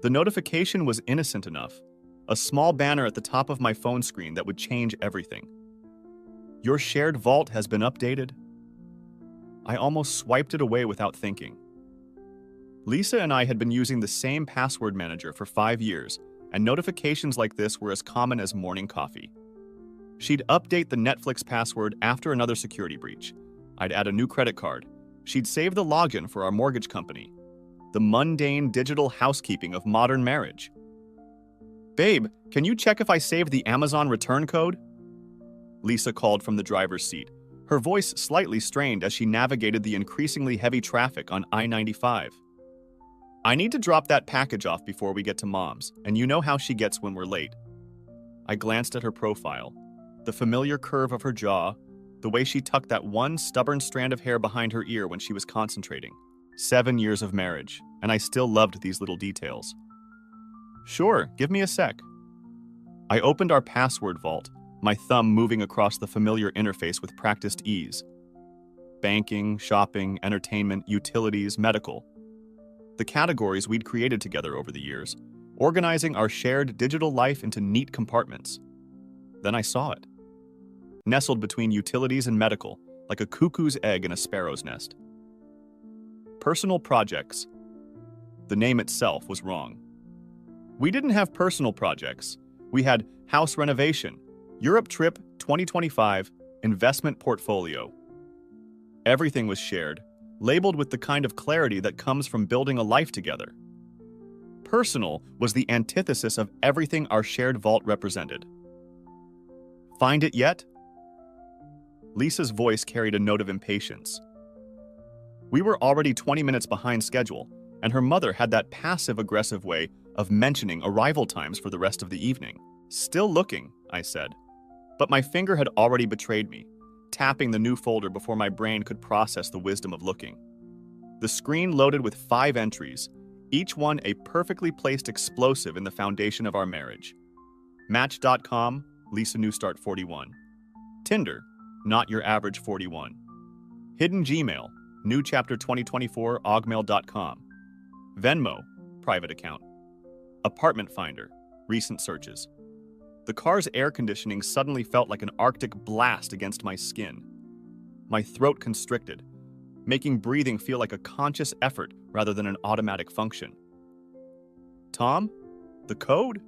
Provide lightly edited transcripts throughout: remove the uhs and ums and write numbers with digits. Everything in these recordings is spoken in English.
The notification was innocent enough, a small banner at the top of my phone screen that would change everything. Your shared vault has been updated. I almost swiped it away without thinking. Lisa and I had been using the same password manager for 5 years, and notifications like this were as common as morning coffee. She'd update the Netflix password after another security breach. I'd add a new credit card. She'd save the login for our mortgage company. The mundane digital housekeeping of modern marriage. Babe, can you check if I saved the Amazon return code? Lisa called from the driver's seat, her voice slightly strained as she navigated the increasingly heavy traffic on I-95. I need to drop that package off before we get to Mom's, and you know how she gets when we're late. I glanced at her profile, the familiar curve of her jaw, the way she tucked that one stubborn strand of hair behind her ear when she was concentrating. 7 years of marriage, and I still loved these little details. Sure, give me a sec. I opened our password vault, my thumb moving across the familiar interface with practiced ease. Banking, shopping, entertainment, utilities, medical. The categories we'd created together over the years, organizing our shared digital life into neat compartments. Then I saw it. Nestled between utilities and medical, like a cuckoo's egg in a sparrow's nest. Personal projects. The name itself was wrong. We didn't have personal projects. We had house renovation, Europe trip 2025, investment portfolio. Everything was shared, labeled with the kind of clarity that comes from building a life together. Personal was the antithesis of everything our shared vault represented. Find it yet? Lisa's voice carried a note of impatience. We were already 20 minutes behind schedule, and her mother had that passive-aggressive way of mentioning arrival times for the rest of the evening. Still looking, I said. But my finger had already betrayed me, tapping the new folder before my brain could process the wisdom of looking. The screen loaded with 5 entries, each one a perfectly placed explosive in the foundation of our marriage. Match.com, Lisa Newstart 41. Tinder, not your average 41. Hidden Gmail, new chapter 2024, augmail.com. Venmo, private account. Apartment Finder, recent searches. The car's air conditioning suddenly felt like an Arctic blast against my skin. My throat constricted, making breathing feel like a conscious effort rather than an automatic function. Tom? The code?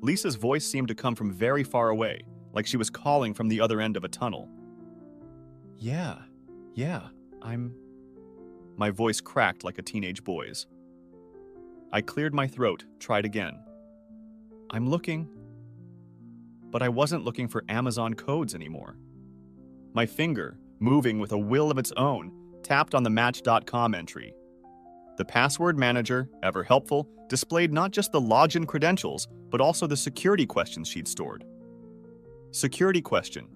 Lisa's voice seemed to come from very far away, like she was calling from the other end of a tunnel. Yeah, My voice cracked like a teenage boy's. I cleared my throat, tried again. I'm looking. But I wasn't looking for Amazon codes anymore. My finger, moving with a will of its own, tapped on the Match.com entry. The password manager, ever helpful, displayed not just the login credentials, but also the security questions she'd stored. Security question: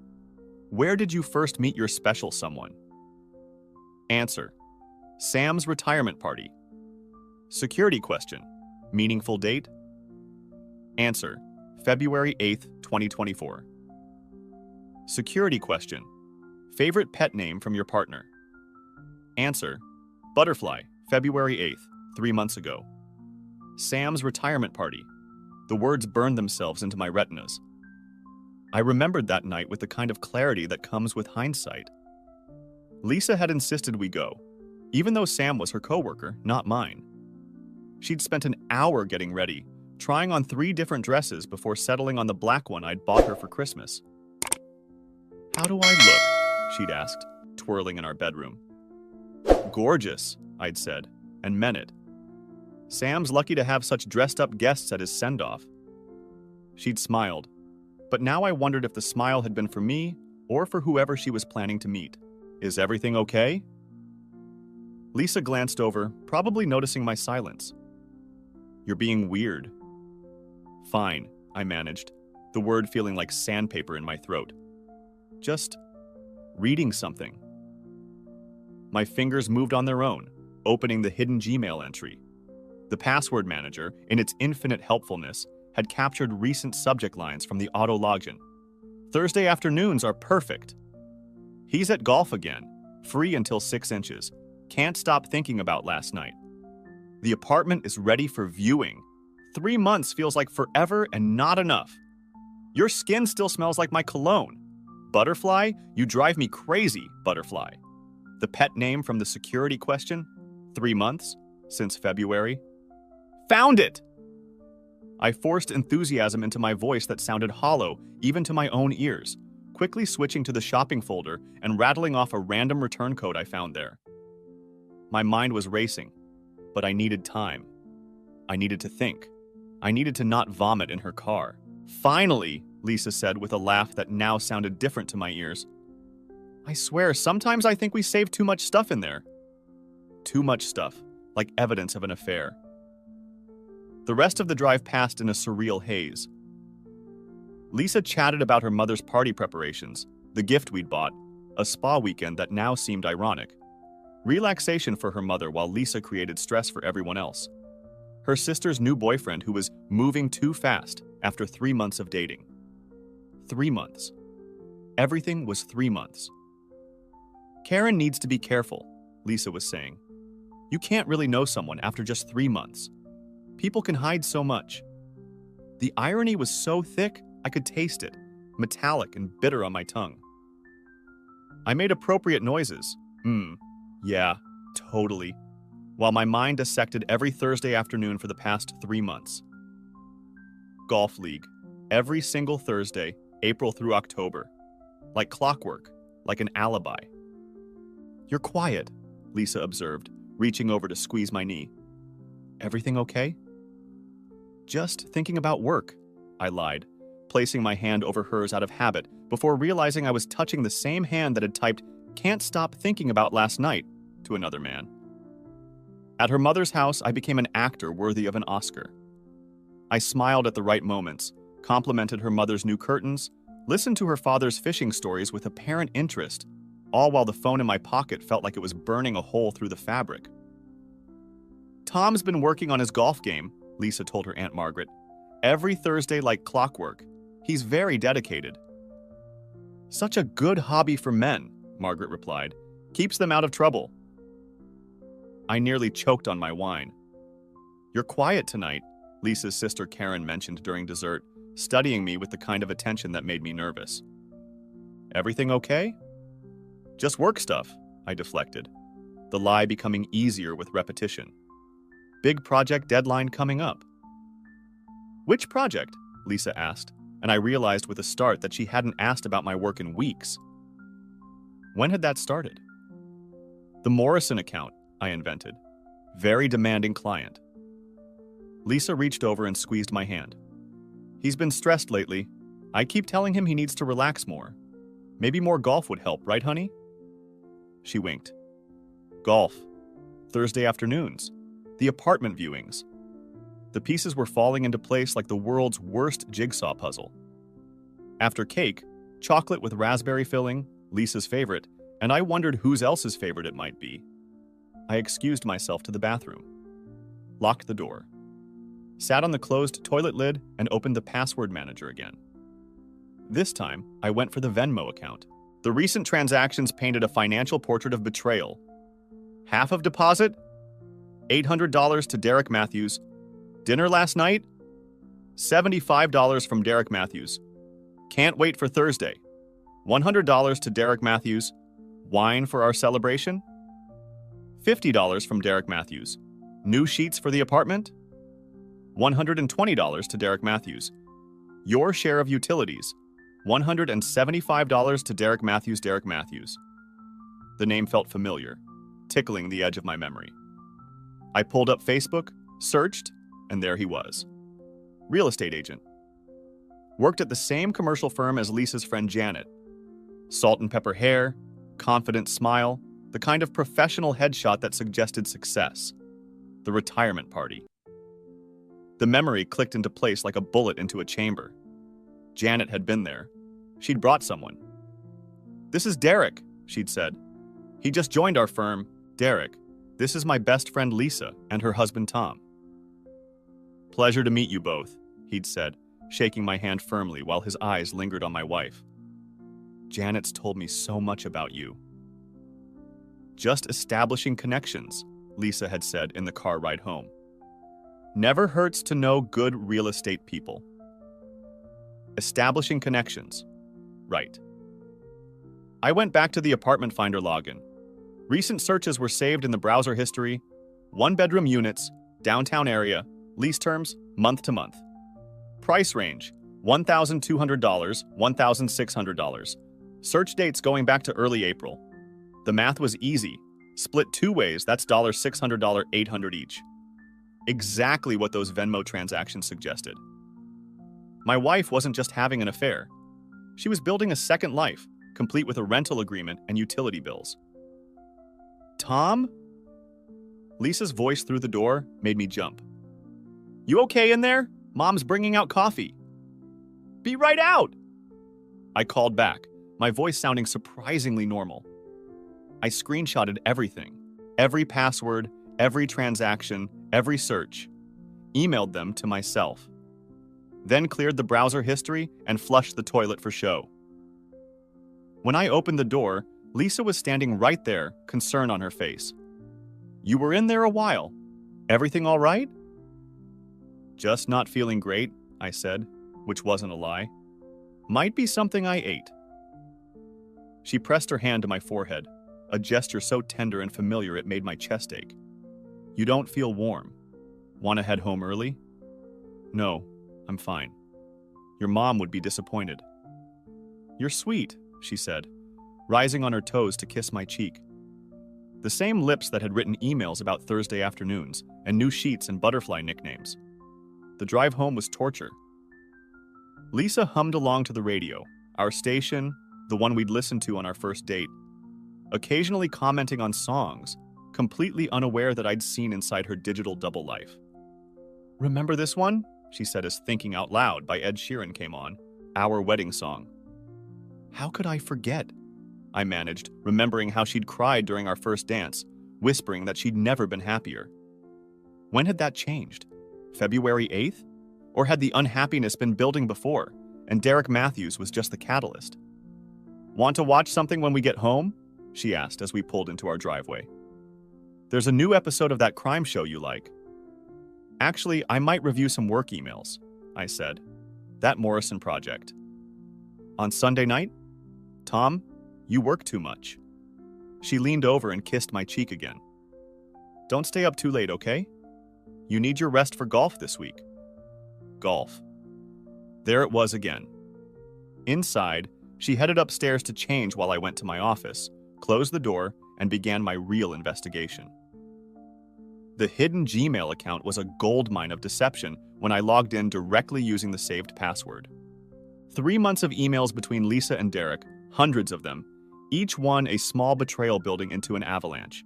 where did you first meet your special someone? Answer: Sam's retirement party. Security question: meaningful date? Answer: February 8th, 2024. Security question: favorite pet name from your partner? Answer: Butterfly, February 8th, 3 months ago. Sam's retirement party. The words burned themselves into my retinas. I remembered that night with the kind of clarity that comes with hindsight. Lisa had insisted we go, even though Sam was her coworker, not mine. She'd spent an hour getting ready, trying on 3 different dresses before settling on the black one I'd bought her for Christmas. How do I look? She'd asked, twirling in our bedroom. Gorgeous, I'd said, and meant it. Sam's lucky to have such dressed-up guests at his send-off. She'd smiled, but now I wondered if the smile had been for me or for whoever she was planning to meet. Is everything okay? Lisa glanced over, probably noticing my silence. You're being weird. Fine, I managed, the word feeling like sandpaper in my throat. Just reading something. My fingers moved on their own, opening the hidden Gmail entry. The password manager, in its infinite helpfulness, had captured recent subject lines from the auto login. Thursday afternoons are perfect. He's at golf again, free until 6 inches. Can't stop thinking about last night. The apartment is ready for viewing. 3 months feels like forever and not enough. Your skin still smells like my cologne. Butterfly, you drive me crazy, Butterfly. The pet name from the security question? 3 months? Since February? Found it! I forced enthusiasm into my voice that sounded hollow, even to my own ears, quickly switching to the shopping folder and rattling off a random return code I found there. My mind was racing, but I needed time. I needed to think. I needed to not vomit in her car. Finally, Lisa said with a laugh that now sounded different to my ears. I swear, sometimes I think we save too much stuff in there. Too much stuff, like evidence of an affair. The rest of the drive passed in a surreal haze. Lisa chatted about her mother's party preparations, the gift we'd bought, a spa weekend that now seemed ironic. Relaxation for her mother while Lisa created stress for everyone else. Her sister's new boyfriend who was moving too fast after 3 months of dating. 3 months. Everything was 3 months. Karen needs to be careful, Lisa was saying. You can't really know someone after just 3 months. People can hide so much. The irony was so thick, I could taste it, metallic and bitter on my tongue. I made appropriate noises. Yeah, totally. While my mind dissected every Thursday afternoon for the past 3 months. Golf league. Every single Thursday, April through October. Like clockwork, like an alibi. You're quiet, Lisa observed, reaching over to squeeze my knee. Everything okay? Just thinking about work, I lied, placing my hand over hers out of habit before realizing I was touching the same hand that had typed, "Can't stop thinking about last night," to another man. At her mother's house, I became an actor worthy of an Oscar. I smiled at the right moments, complimented her mother's new curtains, listened to her father's fishing stories with apparent interest, all while the phone in my pocket felt like it was burning a hole through the fabric. Tom's been working on his golf game, Lisa told her Aunt Margaret. Every Thursday like clockwork. He's very dedicated. Such a good hobby for men, Margaret replied. Keeps them out of trouble. I nearly choked on my wine. You're quiet tonight, Lisa's sister Karen mentioned during dessert, studying me with the kind of attention that made me nervous. Everything okay? Just work stuff, I deflected, the lie becoming easier with repetition. Big project deadline coming up. Which project? Lisa asked, and I realized with a start that she hadn't asked about my work in weeks. When had that started? The Morrison account, I invented. Very demanding client. Lisa reached over and squeezed my hand. He's been stressed lately. I keep telling him he needs to relax more. Maybe more golf would help, right, honey? She winked. Golf. Thursday afternoons. The apartment viewings. The pieces were falling into place like the world's worst jigsaw puzzle. After cake, chocolate with raspberry filling, Lisa's favorite, and I wondered whose else's favorite it might be. I excused myself to the bathroom, locked the door, sat on the closed toilet lid, and opened the password manager again. This time, I went for the Venmo account. The recent transactions painted a financial portrait of betrayal. Half of deposit? $800 to Derek Matthews. Dinner last night? $75 from Derek Matthews. Can't wait for Thursday. $100 to Derek Matthews. Wine for our celebration? $50 from Derek Matthews. New sheets for the apartment? $120 to Derek Matthews. Your share of utilities. $175 to Derek Matthews. Derek Matthews. The name felt familiar, tickling the edge of my memory. I pulled up Facebook, searched, and there he was. Real estate agent. Worked at the same commercial firm as Lisa's friend Janet. Salt and pepper hair, confident smile, the kind of professional headshot that suggested success. The retirement party. The memory clicked into place like a bullet into a chamber. Janet had been there. She'd brought someone. This is Derek, she'd said. He just joined our firm. Derek, this is my best friend Lisa and her husband Tom. Pleasure to meet you both, he'd said, shaking my hand firmly while his eyes lingered on my wife. Janet's told me so much about you. Just establishing connections, Lisa had said in the car ride home. Never hurts to know good real estate people. Establishing connections. Right. I went back to the apartment finder login. Recent searches were saved in the browser history. 1-bedroom units, downtown area, lease terms, month to month. Price range, $1,200, $1,600. Search dates going back to early April. The math was easy. Split 2 ways, that's $600, $800 each. Exactly what those Venmo transactions suggested. My wife wasn't just having an affair. She was building a second life, complete with a rental agreement and utility bills. Tom? Lisa's voice through the door made me jump. You okay in there? Mom's bringing out coffee. Be right out! I called back, my voice sounding surprisingly normal. I screenshotted everything, every password, every transaction, every search, emailed them to myself, then cleared the browser history and flushed the toilet for show. When I opened the door, Lisa was standing right there, concern on her face. You were in there a while. Everything all right? Just not feeling great, I said, which wasn't a lie. Might be something I ate. She pressed her hand to my forehead, a gesture so tender and familiar it made my chest ache. You don't feel warm. Want to head home early? No, I'm fine. Your mom would be disappointed. You're sweet, she said, rising on her toes to kiss my cheek. The same lips that had written emails about Thursday afternoons and new sheets and butterfly nicknames. The drive home was torture. Lisa hummed along to the radio, our station, the one we'd listened to on our first date, occasionally commenting on songs, completely unaware that I'd seen inside her digital double life. Remember this one? She said as Thinking Out Loud by Ed Sheeran came on, our wedding song. How could I forget? I managed, remembering how she'd cried during our first dance, whispering that she'd never been happier. When had that changed? February 8th? Or had the unhappiness been building before, and Derek Matthews was just the catalyst? Want to watch something when we get home? She asked as we pulled into our driveway. There's a new episode of that crime show you like. Actually, I might review some work emails, I said. That Morrison project. On Sunday night? Tom, you work too much. She leaned over and kissed my cheek again. Don't stay up too late, okay? You need your rest for golf this week. Golf. There it was again. Inside, she headed upstairs to change while I went to my office, closed the door, and began my real investigation. The hidden Gmail account was a goldmine of deception when I logged in directly using the saved password. 3 months of emails between Lisa and Derek, hundreds of them, each one a small betrayal building into an avalanche.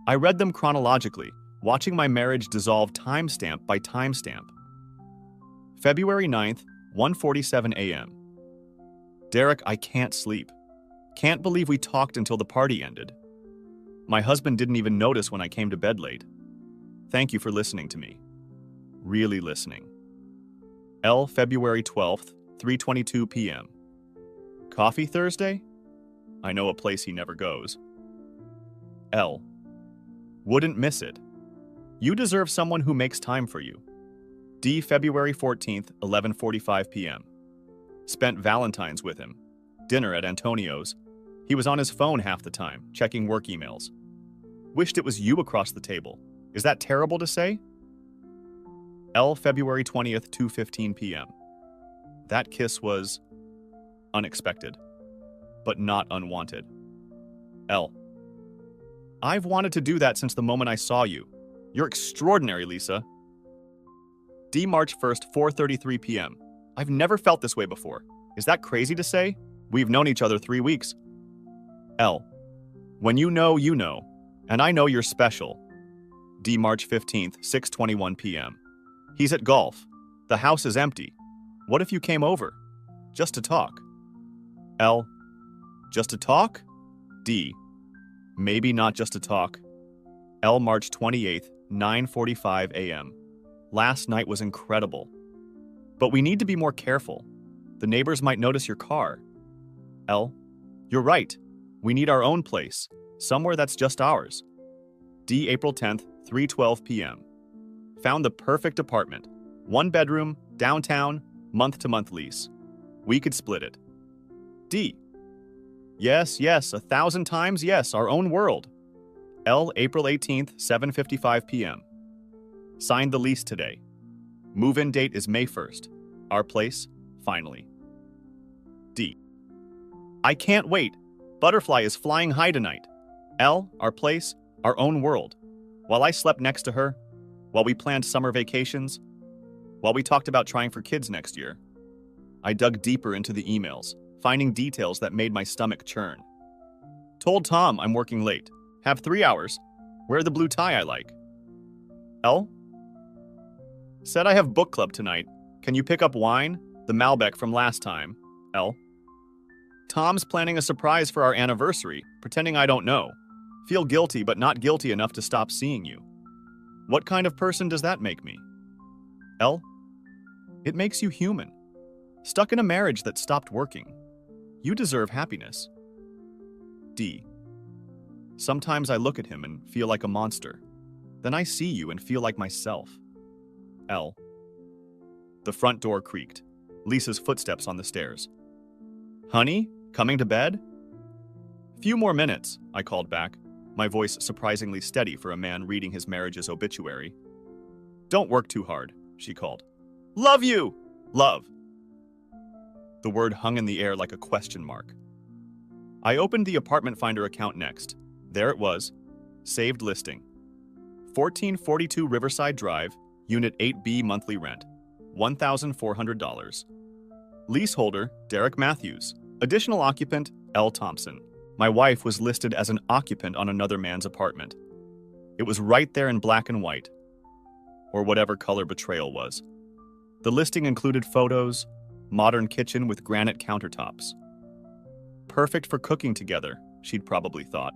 I read them chronologically, watching my marriage dissolve timestamp by timestamp. February 9th, 1:47 a.m. Derek, I can't sleep. Can't believe we talked until the party ended. My husband didn't even notice when I came to bed late. Thank you for listening to me. Really listening. L. February 12th, 3:22 p.m. Coffee Thursday? I know a place he never goes. L. Wouldn't miss it. You deserve someone who makes time for you. D. February 14th, 11:45 p.m. Spent Valentine's with him. Dinner at Antonio's. He was on his phone half the time, checking work emails. Wished it was you across the table. Is that terrible to say? L. February 20th, 2:15 p.m. That kiss was unexpected, but not unwanted. L. I've wanted to do that since the moment I saw you. You're extraordinary, Lisa. D. March 1st, 4:33 p.m. I've never felt this way before. Is that crazy to say? We've known each other 3 weeks. L. When you know, and I know you're special. D. March 15th, 6:21 p.m. He's at golf. The house is empty. What if you came over? Just to talk. L. Just to talk? D. Maybe not just to talk. L. March 28th, 9:45 a.m. Last night was incredible. But we need to be more careful. The neighbors might notice your car. L. You're right. We need our own place. Somewhere that's just ours. D. April 10th, 3:12 p.m. Found the perfect apartment. 1 bedroom, downtown, month-to-month lease. We could split it. D. Yes, 1,000 times yes, our own world. L. April 18th, 7:55 p.m. Signed the lease today. Move-in date is May 1st. Our place, finally. D. I can't wait. Butterfly is flying high tonight. L. Our place, our own world. While I slept next to her, while we planned summer vacations, while we talked about trying for kids next year, I dug deeper into the emails, finding details that made my stomach churn. Told Tom I'm working late. Have 3 hours. Wear the blue tie I like. L. Said I have book club tonight. Can you pick up wine? The Malbec from last time. L. Tom's planning a surprise for our anniversary, pretending I don't know. Feel guilty but not guilty enough to stop seeing you. What kind of person does that make me? L. It makes you human. Stuck in a marriage that stopped working. You deserve happiness. D. Sometimes I look at him and feel like a monster. Then I see you and feel like myself. L. The front door creaked. Lisa's footsteps on the stairs. Honey, coming to bed? Few more minutes, I called back, my voice surprisingly steady for a man reading his marriage's obituary. Don't work too hard, she called. Love you! Love. The word hung in the air like a question mark. I opened the apartment finder account next. There it was. Saved listing. 1442 Riverside Drive, Unit 8B monthly rent. $1,400. Leaseholder, Derek Matthews. Additional occupant, L. Thompson. My wife was listed as an occupant on another man's apartment. It was right there in black and white. Or whatever color betrayal was. The listing included photos, modern kitchen with granite countertops. Perfect for cooking together, she'd probably thought.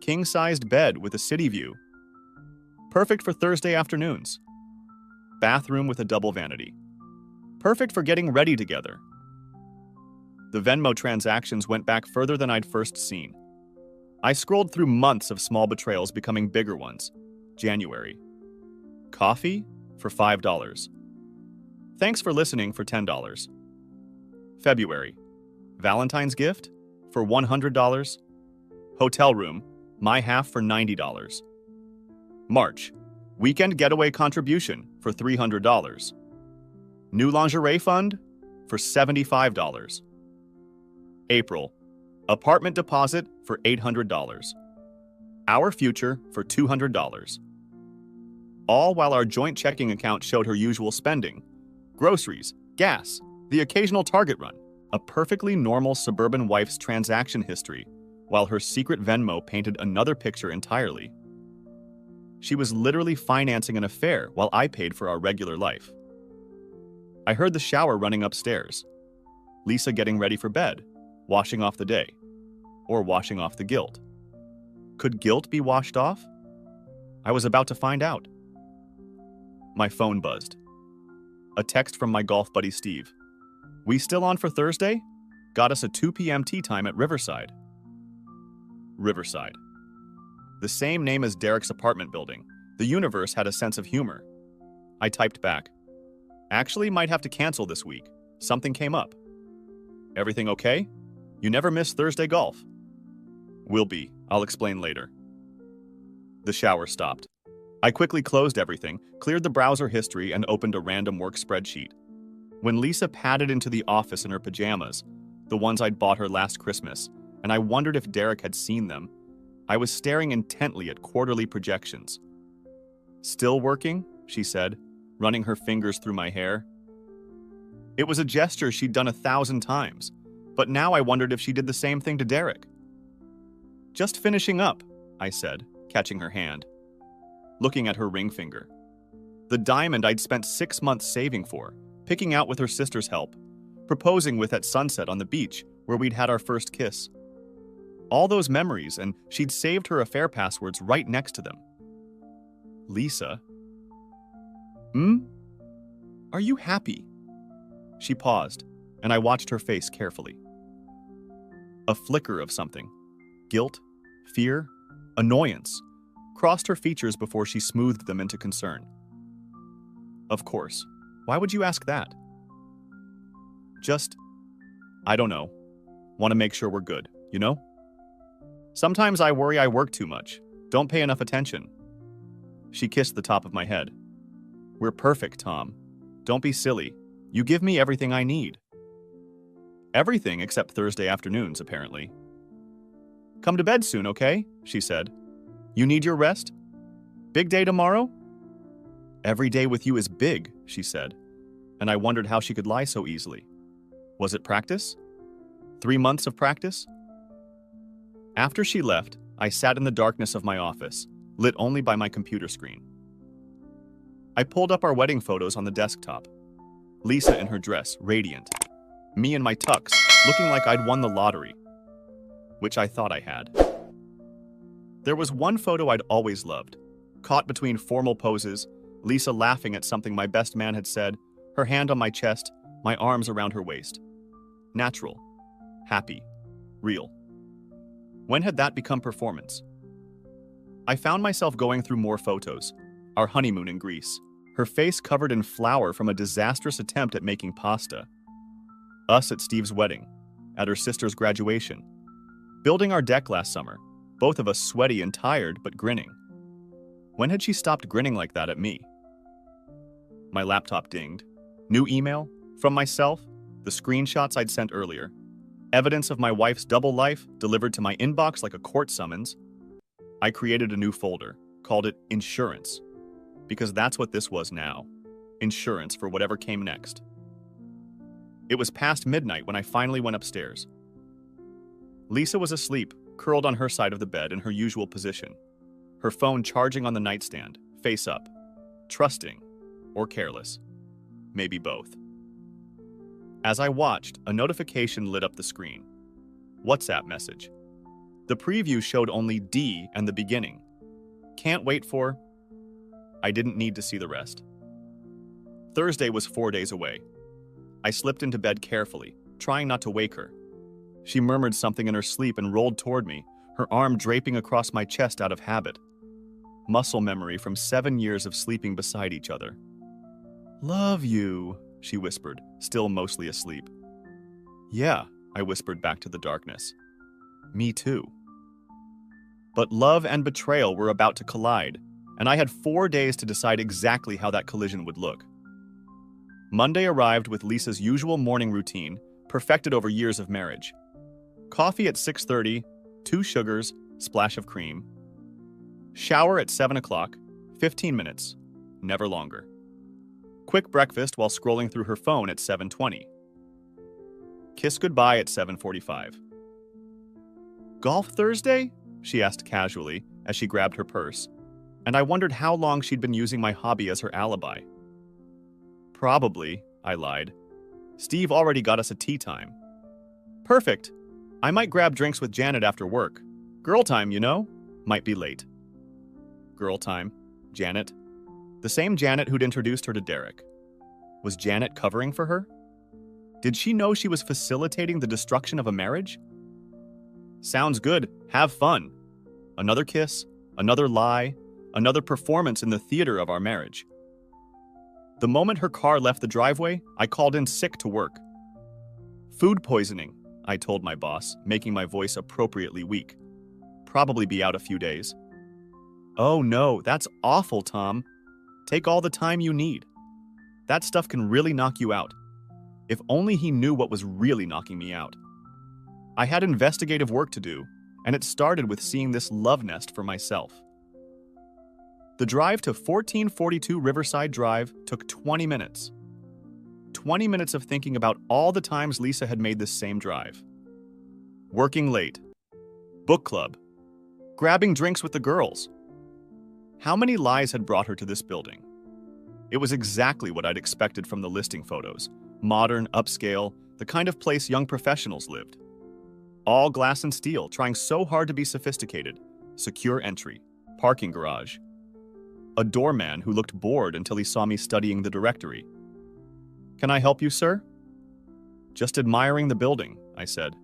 King-sized bed with a city view. Perfect for Thursday afternoons. Bathroom with a double vanity. Perfect for getting ready together. The Venmo transactions went back further than I'd first seen. I scrolled through months of small betrayals becoming bigger ones. January. Coffee for $5. Thanks for listening for $10. February. Valentine's gift for $100. Hotel room, my half for $90. March. Weekend getaway contribution for $300. New lingerie fund for $75. April. Apartment deposit for $800. Our future for $200. All while our joint checking account showed her usual spending. Groceries, gas, the occasional Target run. A perfectly normal suburban wife's transaction history, while her secret Venmo painted another picture entirely. She was literally financing an affair while I paid for our regular life. I heard the shower running upstairs. Lisa getting ready for bed, washing off the day, or washing off the guilt. Could guilt be washed off? I was about to find out. My phone buzzed. A text from my golf buddy Steve. We still on for Thursday? Got us a 2 p.m. tea time at Riverside. Riverside. The same name as Derek's apartment building. The universe had a sense of humor. I typed back. Actually, might have to cancel this week. Something came up. Everything okay? You never miss Thursday golf. Will be. I'll explain later. The shower stopped. I quickly closed everything, cleared the browser history, and opened a random work spreadsheet. When Lisa padded into the office in her pajamas, the ones I'd bought her last Christmas, and I wondered if Derek had seen them, I was staring intently at quarterly projections. Still working? She said, running her fingers through my hair. It was a gesture she'd done 1,000 times, but now I wondered if she did the same thing to Derek. Just finishing up, I said, catching her hand, looking at her ring finger. The diamond I'd spent 6 months saving for, picking out with her sister's help, proposing with at sunset on the beach where we'd had our first kiss. All those memories, and she'd saved her affair passwords right next to them. Lisa. Are you happy? She paused, and I watched her face carefully. A flicker of something. Guilt, fear, annoyance, crossed her features before she smoothed them into concern. Of course. Why would you ask that? Just, I don't know. Want to make sure we're good, you know? Sometimes I worry I work too much, don't pay enough attention. She kissed the top of my head. We're perfect, Tom. Don't be silly. You give me everything I need. Everything except Thursday afternoons, apparently. Come to bed soon, okay? She said. You need your rest? Big day tomorrow? Every day with you is big, she said, and I wondered how she could lie so easily. Was it practice? 3 months of practice? After she left, I sat in the darkness of my office, lit only by my computer screen. I pulled up our wedding photos on the desktop. Lisa in her dress, radiant. Me in my tux, looking like I'd won the lottery. Which I thought I had. There was one photo I'd always loved. Caught between formal poses, Lisa laughing at something my best man had said, her hand on my chest, my arms around her waist. Natural. Happy. Real. When had that become performance? I found myself going through more photos. Our honeymoon in Greece. Her face covered in flour from a disastrous attempt at making pasta. Us at Steve's wedding. At her sister's graduation. Building our deck last summer. Both of us sweaty and tired, but grinning. When had she stopped grinning like that at me? My laptop dinged. New email? From myself? The screenshots I'd sent earlier. Evidence of my wife's double life delivered to my inbox like a court summons. I created a new folder, called it Insurance, because that's what this was now. Insurance for whatever came next. It was past midnight when I finally went upstairs. Lisa was asleep, curled on her side of the bed in her usual position. Her phone charging on the nightstand, face up. Trusting, or careless. Maybe both. As I watched, a notification lit up the screen. WhatsApp message. The preview showed only D and the beginning. Can't wait for... I didn't need to see the rest. Thursday was 4 days away. I slipped into bed carefully, trying not to wake her. She murmured something in her sleep and rolled toward me, her arm draping across my chest out of habit. Muscle memory from 7 years of sleeping beside each other. Love you, she whispered, still mostly asleep. Yeah, I whispered back to the darkness. Me too. But love and betrayal were about to collide, and I had 4 days to decide exactly how that collision would look. Monday arrived with Lisa's usual morning routine, perfected over years of marriage. Coffee at 6:30, 2 sugars, splash of cream. Shower at 7 o'clock, 15 minutes, never longer. Quick breakfast while scrolling through her phone at 7:20. Kiss goodbye at 7:45. Golf Thursday? She asked casually as she grabbed her purse, and I wondered how long she'd been using my hobby as her alibi. Probably, I lied. Steve already got us a tea time. Perfect. I might grab drinks with Janet after work. Girl time, you know? Might be late. Girl time. Janet. The same Janet who'd introduced her to Derek. Was Janet covering for her? Did she know she was facilitating the destruction of a marriage? Sounds good. Have fun. Another kiss, another lie, another performance in the theater of our marriage. The moment her car left the driveway, I called in sick to work. Food poisoning, I told my boss, making my voice appropriately weak. Probably be out a few days. Oh no, that's awful, Tom. Take all the time you need. That stuff can really knock you out. If only he knew what was really knocking me out. I had investigative work to do, and it started with seeing this love nest for myself. The drive to 1442 Riverside Drive took 20 minutes. 20 minutes of thinking about all the times Lisa had made this same drive. Working late. Book club. Grabbing drinks with the girls. How many lies had brought her to this building? It was exactly what I'd expected from the listing photos. Modern, upscale, the kind of place young professionals lived. All glass and steel, trying so hard to be sophisticated. Secure entry. Parking garage. A doorman who looked bored until he saw me studying the directory. Can I help you, sir? Just admiring the building, I said.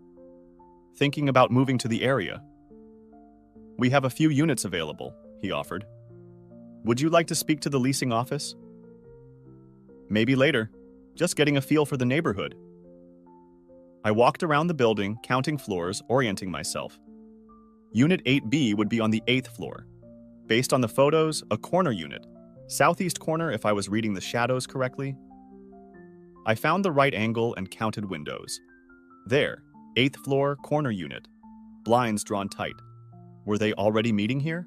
Thinking about moving to the area. We have a few units available, he offered. Would you like to speak to the leasing office? Maybe later. Just getting a feel for the neighborhood. I walked around the building, counting floors, orienting myself. Unit 8B would be on the 8th floor. Based on the photos, a corner unit. Southeast corner if I was reading the shadows correctly. I found the right angle and counted windows. There, 8th floor, corner unit. Blinds drawn tight. Were they already meeting here?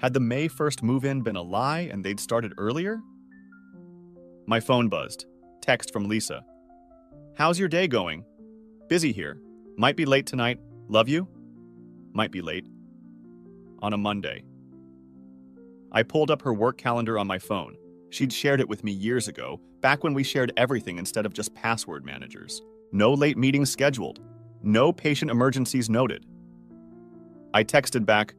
Had the May 1st move-in been a lie and they'd started earlier? My phone buzzed. Text from Lisa. How's your day going? Busy here. Might be late tonight. Love you? Might be late. On a Monday. I pulled up her work calendar on my phone. She'd shared it with me years ago, back when we shared everything instead of just password managers. No late meetings scheduled. No patient emergencies noted. I texted back,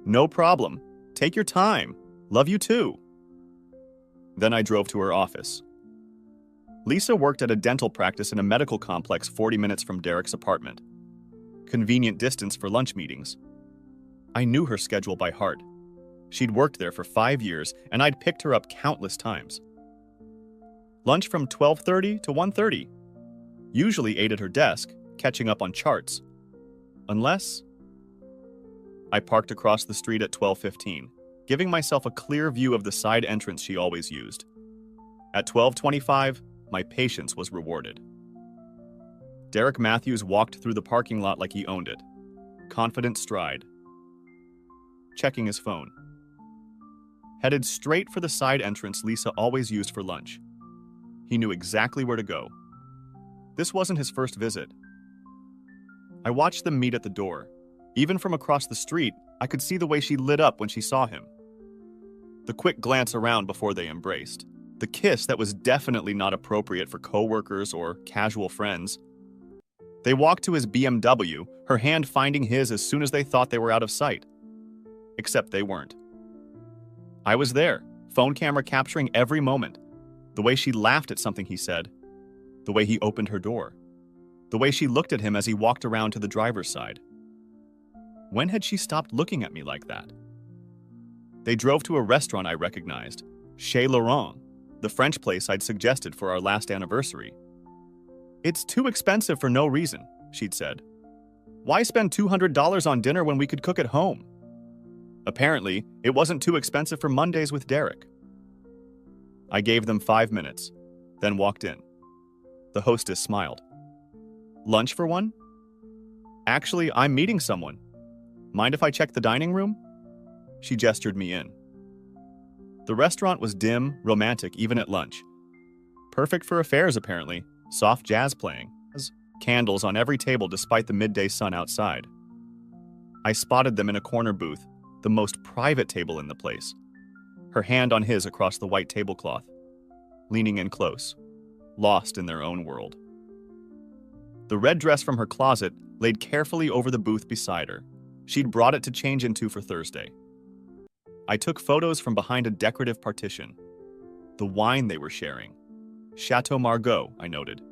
no problem. Take your time. Love you too. Then I drove to her office. Lisa worked at a dental practice in a medical complex 40 minutes from Derek's apartment. Convenient distance for lunch meetings. I knew her schedule by heart. She'd worked there for 5 years, and I'd picked her up countless times. Lunch from 12:30 to 1:30. Usually ate at her desk, catching up on charts. Unless... I parked across the street at 12:15, giving myself a clear view of the side entrance she always used. At 12:25, my patience was rewarded. Derek Matthews walked through the parking lot like he owned it. Confident stride. Checking his phone. Headed straight for the side entrance Lisa always used for lunch. He knew exactly where to go. This wasn't his first visit. I watched them meet at the door. Even from across the street, I could see the way she lit up when she saw him. The quick glance around before they embraced. The kiss that was definitely not appropriate for coworkers or casual friends. They walked to his BMW, her hand finding his as soon as they thought they were out of sight. Except they weren't. I was there, phone camera capturing every moment. The way she laughed at something he said. The way he opened her door. The way she looked at him as he walked around to the driver's side. When had she stopped looking at me like that? They drove to a restaurant I recognized, Chez Laurent, the French place I'd suggested for our last anniversary. It's too expensive for no reason, she'd said. Why spend $200 on dinner when we could cook at home? Apparently, it wasn't too expensive for Mondays with Derek. I gave them 5 minutes, then walked in. The hostess smiled. Lunch for one? Actually, I'm meeting someone. Mind if I check the dining room? She gestured me in. The restaurant was dim, romantic, even at lunch. Perfect for affairs, apparently. Soft jazz playing. Candles on every table despite the midday sun outside. I spotted them in a corner booth, the most private table in the place. Her hand on his across the white tablecloth. Leaning in close. Lost in their own world. The red dress from her closet laid carefully over the booth beside her. She'd brought it to change into for Thursday. I took photos from behind a decorative partition. The wine they were sharing. Chateau Margaux, I noted.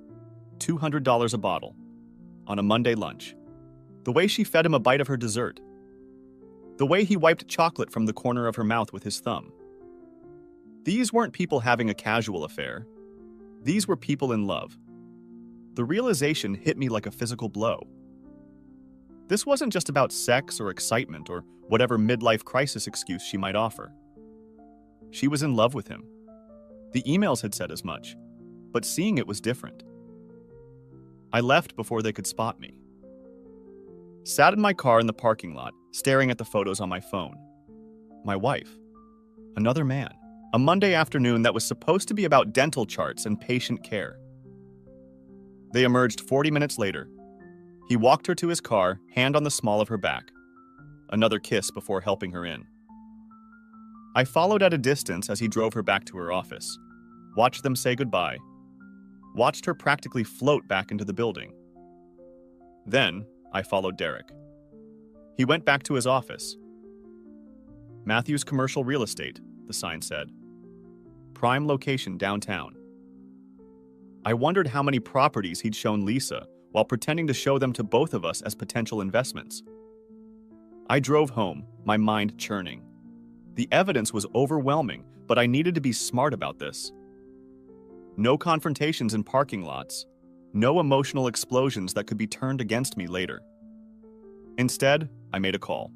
$200 a bottle. On a Monday lunch. The way she fed him a bite of her dessert. The way he wiped chocolate from the corner of her mouth with his thumb. These weren't people having a casual affair. These were people in love. The realization hit me like a physical blow. This wasn't just about sex or excitement or whatever midlife crisis excuse she might offer. She was in love with him. The emails had said as much, but seeing it was different. I left before they could spot me. Sat in my car in the parking lot, staring at the photos on my phone. My wife. Another man. A Monday afternoon that was supposed to be about dental charts and patient care. They emerged 40 minutes later. He walked her to his car, hand on the small of her back. Another kiss before helping her in. I followed at a distance as he drove her back to her office. Watched them say goodbye. Watched her practically float back into the building. Then, I followed Derek. He went back to his office. Matthews Commercial Real Estate, the sign said. Prime location downtown. I wondered how many properties he'd shown Lisa while pretending to show them to both of us as potential investments. I drove home, my mind churning. The evidence was overwhelming, but I needed to be smart about this. No confrontations in parking lots. No emotional explosions that could be turned against me later. Instead, I made a call.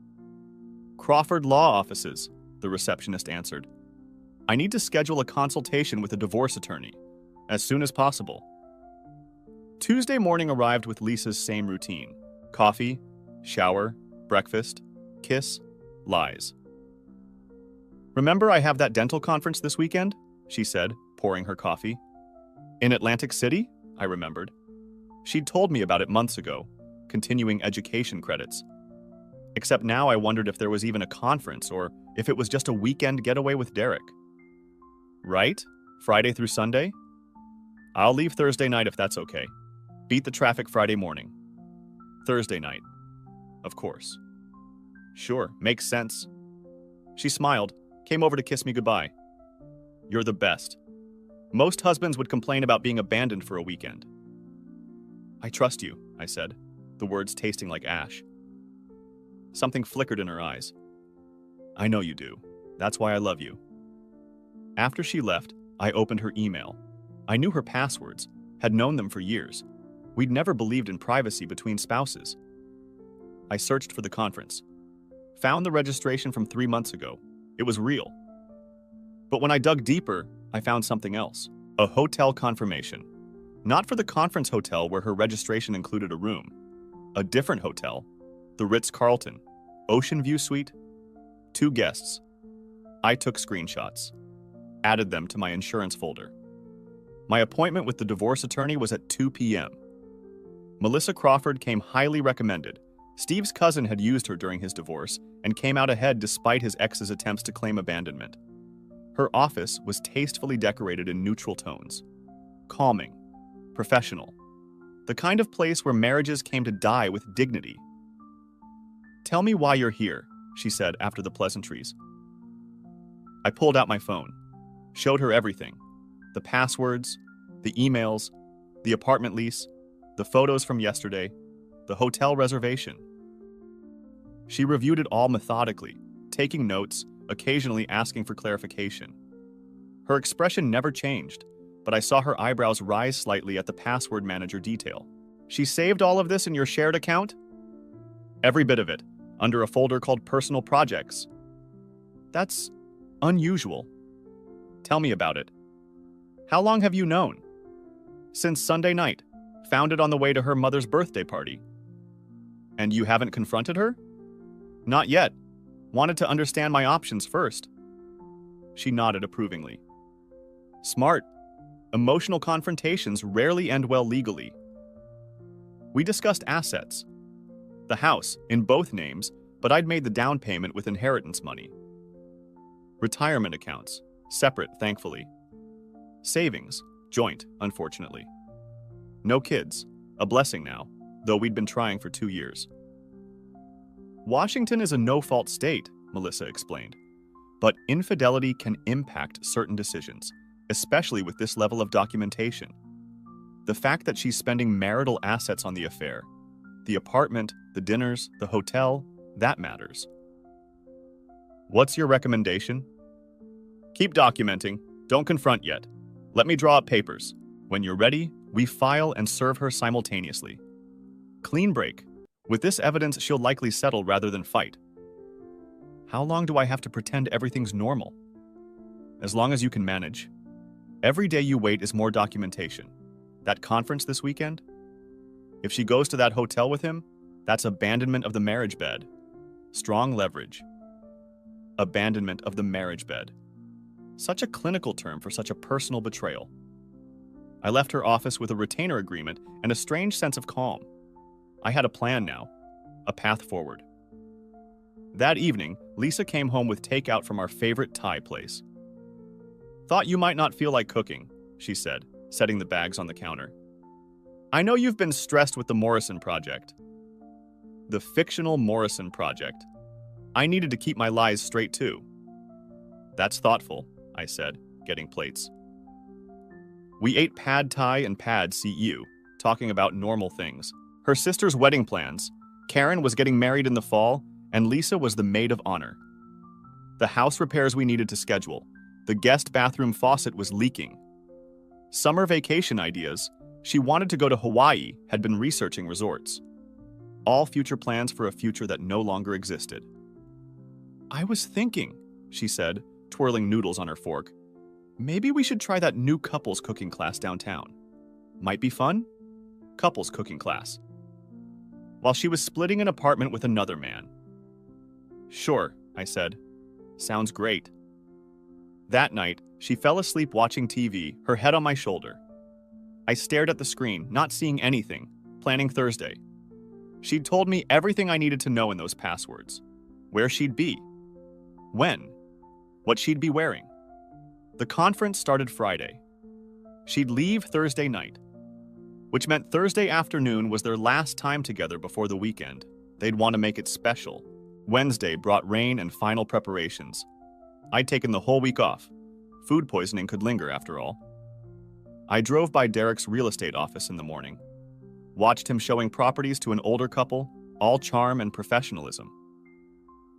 Crawford Law Offices, the receptionist answered. I need to schedule a consultation with a divorce attorney, as soon as possible. Tuesday morning arrived with Lisa's same routine. Coffee, shower, breakfast, kiss, lies. Remember I have that dental conference this weekend? She said, pouring her coffee. In Atlantic City? I remembered. She'd told me about it months ago, continuing education credits. Except now I wondered if there was even a conference or if it was just a weekend getaway with Derek. Right? Friday through Sunday? I'll leave Thursday night if that's okay. Beat the traffic Friday morning. Thursday night. Of course. Sure, makes sense. She smiled, came over to kiss me goodbye. You're the best. Most husbands would complain about being abandoned for a weekend. I trust you, I said, the words tasting like ash. Something flickered in her eyes. I know you do. That's why I love you. After she left, I opened her email. I knew her passwords, had known them for years. We'd never believed in privacy between spouses. I searched for the conference. Found the registration from 3 months ago. It was real. But when I dug deeper, I found something else. A hotel confirmation. Not for the conference hotel where her registration included a room. A different hotel. The Ritz-Carlton. Ocean View Suite. 2 guests. I took screenshots. Added them to my insurance folder. My appointment with the divorce attorney was at 2 p.m. Melissa Crawford came highly recommended. Steve's cousin had used her during his divorce and came out ahead despite his ex's attempts to claim abandonment. Her office was tastefully decorated in neutral tones. Calming. Professional. The kind of place where marriages came to die with dignity. Tell me why you're here, she said after the pleasantries. I pulled out my phone. Showed her everything. The passwords, the emails, the apartment lease, the photos from yesterday, the hotel reservation. She reviewed it all methodically, taking notes, occasionally asking for clarification. Her expression never changed, but I saw her eyebrows rise slightly at the password manager detail. She saved all of this in your shared account? Every bit of it, under a folder called Personal Projects. That's unusual. Tell me about it. How long have you known? Since Sunday night. Found it on the way to her mother's birthday party. And you haven't confronted her? Not yet. Wanted to understand my options first. She nodded approvingly. Smart. Emotional confrontations rarely end well legally. We discussed assets. The house, in both names, but I'd made the down payment with inheritance money. Retirement accounts, separate, thankfully. Savings, joint, unfortunately. No kids, a blessing now, though we'd been trying for 2 years. Washington is a no-fault state, Melissa explained. But infidelity can impact certain decisions, especially with this level of documentation. The fact that she's spending marital assets on the affair, the apartment, the dinners, the hotel, that matters. What's your recommendation? Keep documenting. Don't confront yet. Let me draw up papers. When you're ready, we file and serve her simultaneously. Clean break. With this evidence, she'll likely settle rather than fight. How long do I have to pretend everything's normal? As long as you can manage. Every day you wait is more documentation. That conference this weekend? If she goes to that hotel with him, that's abandonment of the marriage bed. Strong leverage. Abandonment of the marriage bed. Such a clinical term for such a personal betrayal. I left her office with a retainer agreement and a strange sense of calm. I had a plan now, a path forward. That evening, Lisa came home with takeout from our favorite Thai place. Thought you might not feel like cooking, she said, setting the bags on the counter. I know you've been stressed with the Morrison project. The fictional Morrison project. I needed to keep my lies straight too. That's thoughtful, I said, getting plates. We ate pad Thai and pad CU, talking about normal things. Her sister's wedding plans. Karen was getting married in the fall, and Lisa was the maid of honor. The house repairs we needed to schedule. The guest bathroom faucet was leaking. Summer vacation ideas. She wanted to go to Hawaii, had been researching resorts. All future plans for a future that no longer existed. I was thinking, she said, twirling noodles on her fork. Maybe we should try that new couples cooking class downtown. Might be fun? Couples cooking class. While she was splitting an apartment with another man. Sure, I said. Sounds great. That night, she fell asleep watching TV, her head on my shoulder. I stared at the screen, not seeing anything, planning Thursday. She'd told me everything I needed to know in those passwords. Where she'd be. When. What she'd be wearing. The conference started Friday. She'd leave Thursday night, which meant Thursday afternoon was their last time together before the weekend. They'd want to make it special. Wednesday brought rain and final preparations. I'd taken the whole week off. Food poisoning could linger after all. I drove by Derek's real estate office in the morning. Watched him showing properties to an older couple, all charm and professionalism.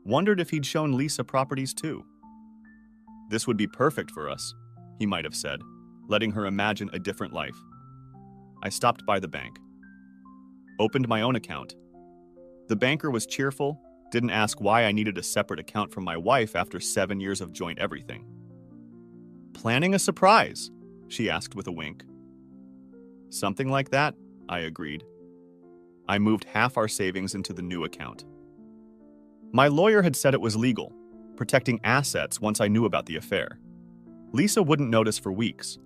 Wondered if he'd shown Lisa properties too. This would be perfect for us, he might have said, letting her imagine a different life. I stopped by the bank. Opened my own account. The banker was cheerful, didn't ask why I needed a separate account from my wife after 7 years of joint everything. Planning a surprise, she asked with a wink. Something like that, I agreed. I moved half our savings into the new account. My lawyer had said it was legal, protecting assets once I knew about the affair. Lisa wouldn't notice for weeks.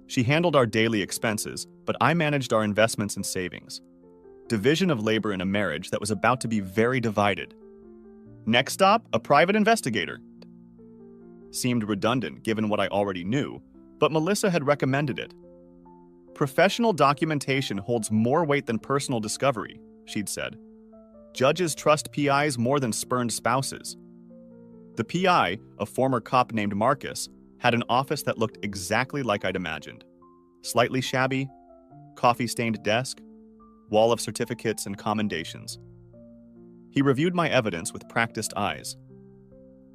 She handled our daily expenses, but I managed our investments and savings. Division of labor in a marriage that was about to be very divided. Next stop, a private investigator. Seemed redundant given what I already knew, but Melissa had recommended it. Professional documentation holds more weight than personal discovery, she'd said. Judges trust PIs more than spurned spouses. The PI, a former cop named Marcus, had an office that looked exactly like I'd imagined. Slightly shabby, coffee-stained desk, wall of certificates and commendations. He reviewed my evidence with practiced eyes.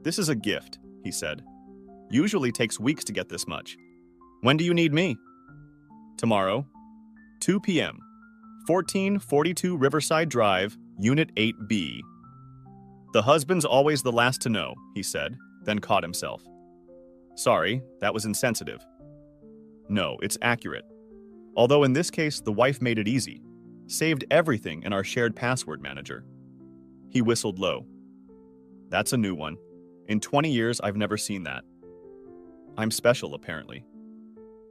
This is a gift, he said. Usually takes weeks to get this much. When do you need me? Tomorrow, 2 p.m., 1442 Riverside Drive, Unit 8B. The husband's always the last to know, he said, then caught himself. Sorry, that was insensitive. No, it's accurate. Although in this case, the wife made it easy. Saved everything in our shared password manager. He whistled low. That's a new one. In 20 years, I've never seen that. I'm special, apparently.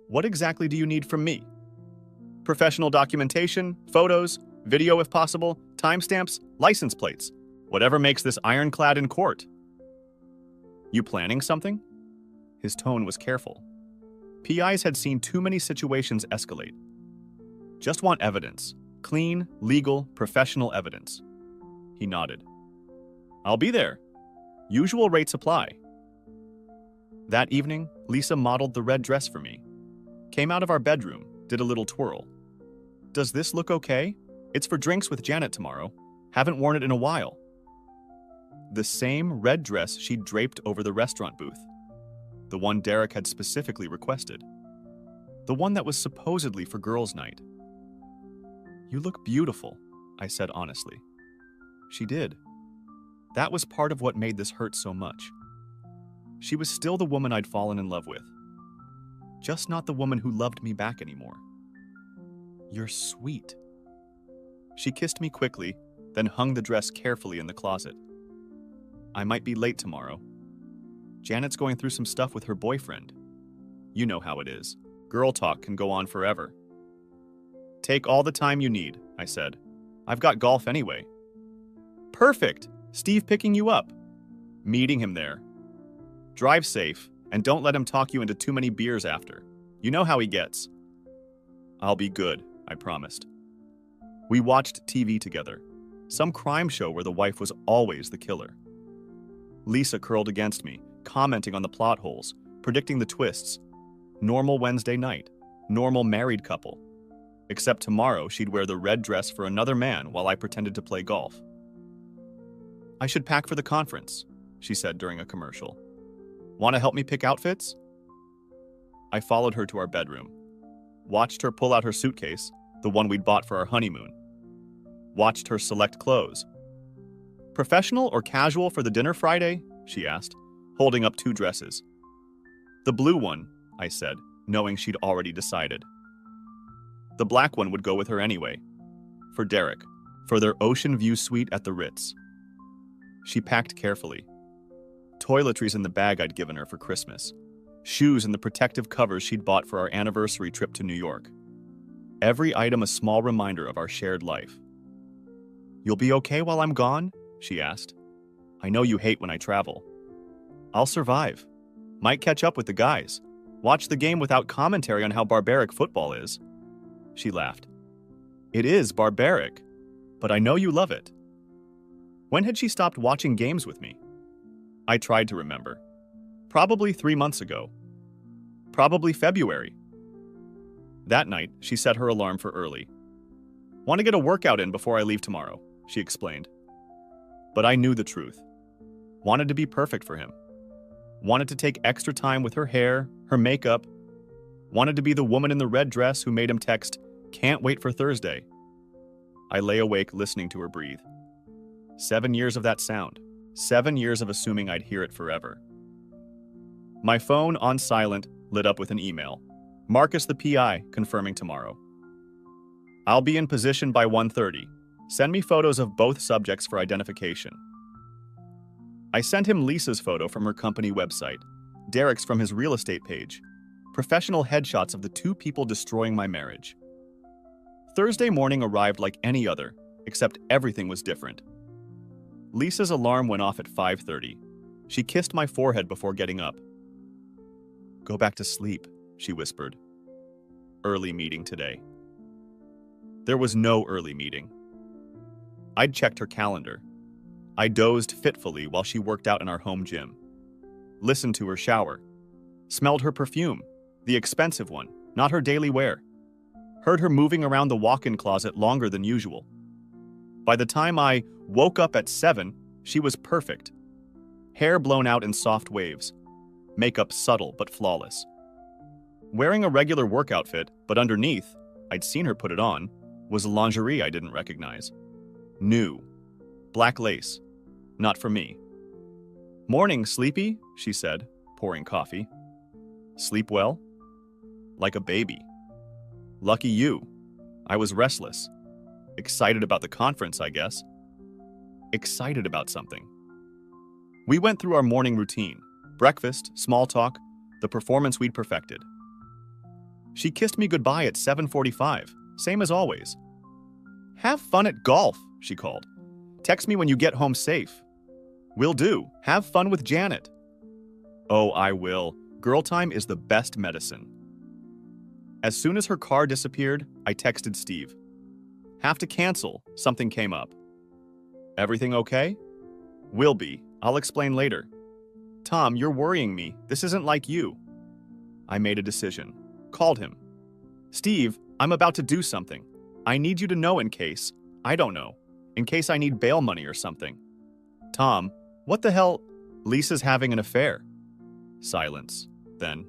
What exactly do you need from me? Professional documentation, photos, video if possible, timestamps, license plates. Whatever makes this ironclad in court. You planning something? His tone was careful. PIs had seen too many situations escalate. Just want evidence. Clean, legal, professional evidence. He nodded. I'll be there. Usual rates apply. That evening, Lisa modeled the red dress for me. Came out of our bedroom, did a little twirl. Does this look okay? It's for drinks with Janet tomorrow. Haven't worn it in a while. The same red dress she'd draped over the restaurant booth. The one Derek had specifically requested. The one that was supposedly for girls' night. You look beautiful, I said honestly. She did. That was part of what made this hurt so much. She was still the woman I'd fallen in love with. Just not the woman who loved me back anymore. You're sweet. She kissed me quickly, then hung the dress carefully in the closet. I might be late tomorrow. Janet's going through some stuff with her boyfriend. You know how it is. Girl talk can go on forever. Take all the time you need, I said. I've got golf anyway. Perfect! Steve picking you up. Meeting him there. Drive safe, and don't let him talk you into too many beers after. You know how he gets. I'll be good, I promised. We watched TV together. Some crime show where the wife was always the killer. Lisa curled against me, commenting on the plot holes, predicting the twists. Normal Wednesday night. Normal married couple. Except tomorrow she'd wear the red dress for another man while I pretended to play golf. I should pack for the conference, she said during a commercial. Want to help me pick outfits? I followed her to our bedroom. Watched her pull out her suitcase, the one we'd bought for our honeymoon. Watched her select clothes. Professional or casual for the dinner Friday? She asked, holding up 2 dresses. The blue one, I said, knowing she'd already decided. The black one would go with her anyway. For Derek, for their ocean view suite at the Ritz. She packed carefully. Toiletries in the bag I'd given her for Christmas. Shoes in the protective covers she'd bought for our anniversary trip to New York. Every item a small reminder of our shared life. You'll be okay while I'm gone? She asked. I know you hate when I travel. I'll survive. Might catch up with the guys. Watch the game without commentary on how barbaric football is. She laughed. It is barbaric, but I know you love it. When had she stopped watching games with me? I tried to remember. Probably 3 months ago. Probably February. That night, she set her alarm for early. Want to get a workout in before I leave tomorrow, she explained. But I knew the truth. Wanted to be perfect for him. Wanted to take extra time with her hair, her makeup. Wanted to be the woman in the red dress who made him text, "Can't wait for Thursday." I lay awake listening to her breathe. 7 years of that sound. 7 years of assuming I'd hear it forever. My phone, on silent, lit up with an email. Marcus the PI, confirming tomorrow. I'll be in position by 1:30. Send me photos of both subjects for identification. I sent him Lisa's photo from her company website, Derek's from his real estate page, professional headshots of the 2 people destroying my marriage. Thursday morning arrived like any other, except everything was different. Lisa's alarm went off at 5:30. She kissed my forehead before getting up. Go back to sleep, she whispered. Early meeting today. There was no early meeting. I'd checked her calendar. I dozed fitfully while she worked out in our home gym. Listened to her shower. Smelled her perfume, the expensive one, not her daily wear. Heard her moving around the walk-in closet longer than usual. By the time I woke up at 7, she was perfect. Hair blown out in soft waves. Makeup subtle but flawless. Wearing a regular work outfit, but underneath, I'd seen her put it on, was lingerie I didn't recognize. New. Black lace. Not for me. Morning, sleepy, she said, pouring coffee. Sleep well? Like a baby. Lucky you. I was restless. Excited about the conference, I guess. Excited about something. We went through our morning routine. Breakfast, small talk, the performance we'd perfected. She kissed me goodbye at 7:45, same as always. Have fun at golf, she called. Text me when you get home safe. Will do. Have fun with Janet. Oh, I will. Girl time is the best medicine. As soon as her car disappeared, I texted Steve. Have to cancel. Something came up. Everything okay? Will be. I'll explain later. Tom, you're worrying me. This isn't like you. I made a decision. Called him. Steve, I'm about to do something. I need you to know in case, I don't know, in case I need bail money or something. Tom, what the hell? Lisa's having an affair. Silence. Then,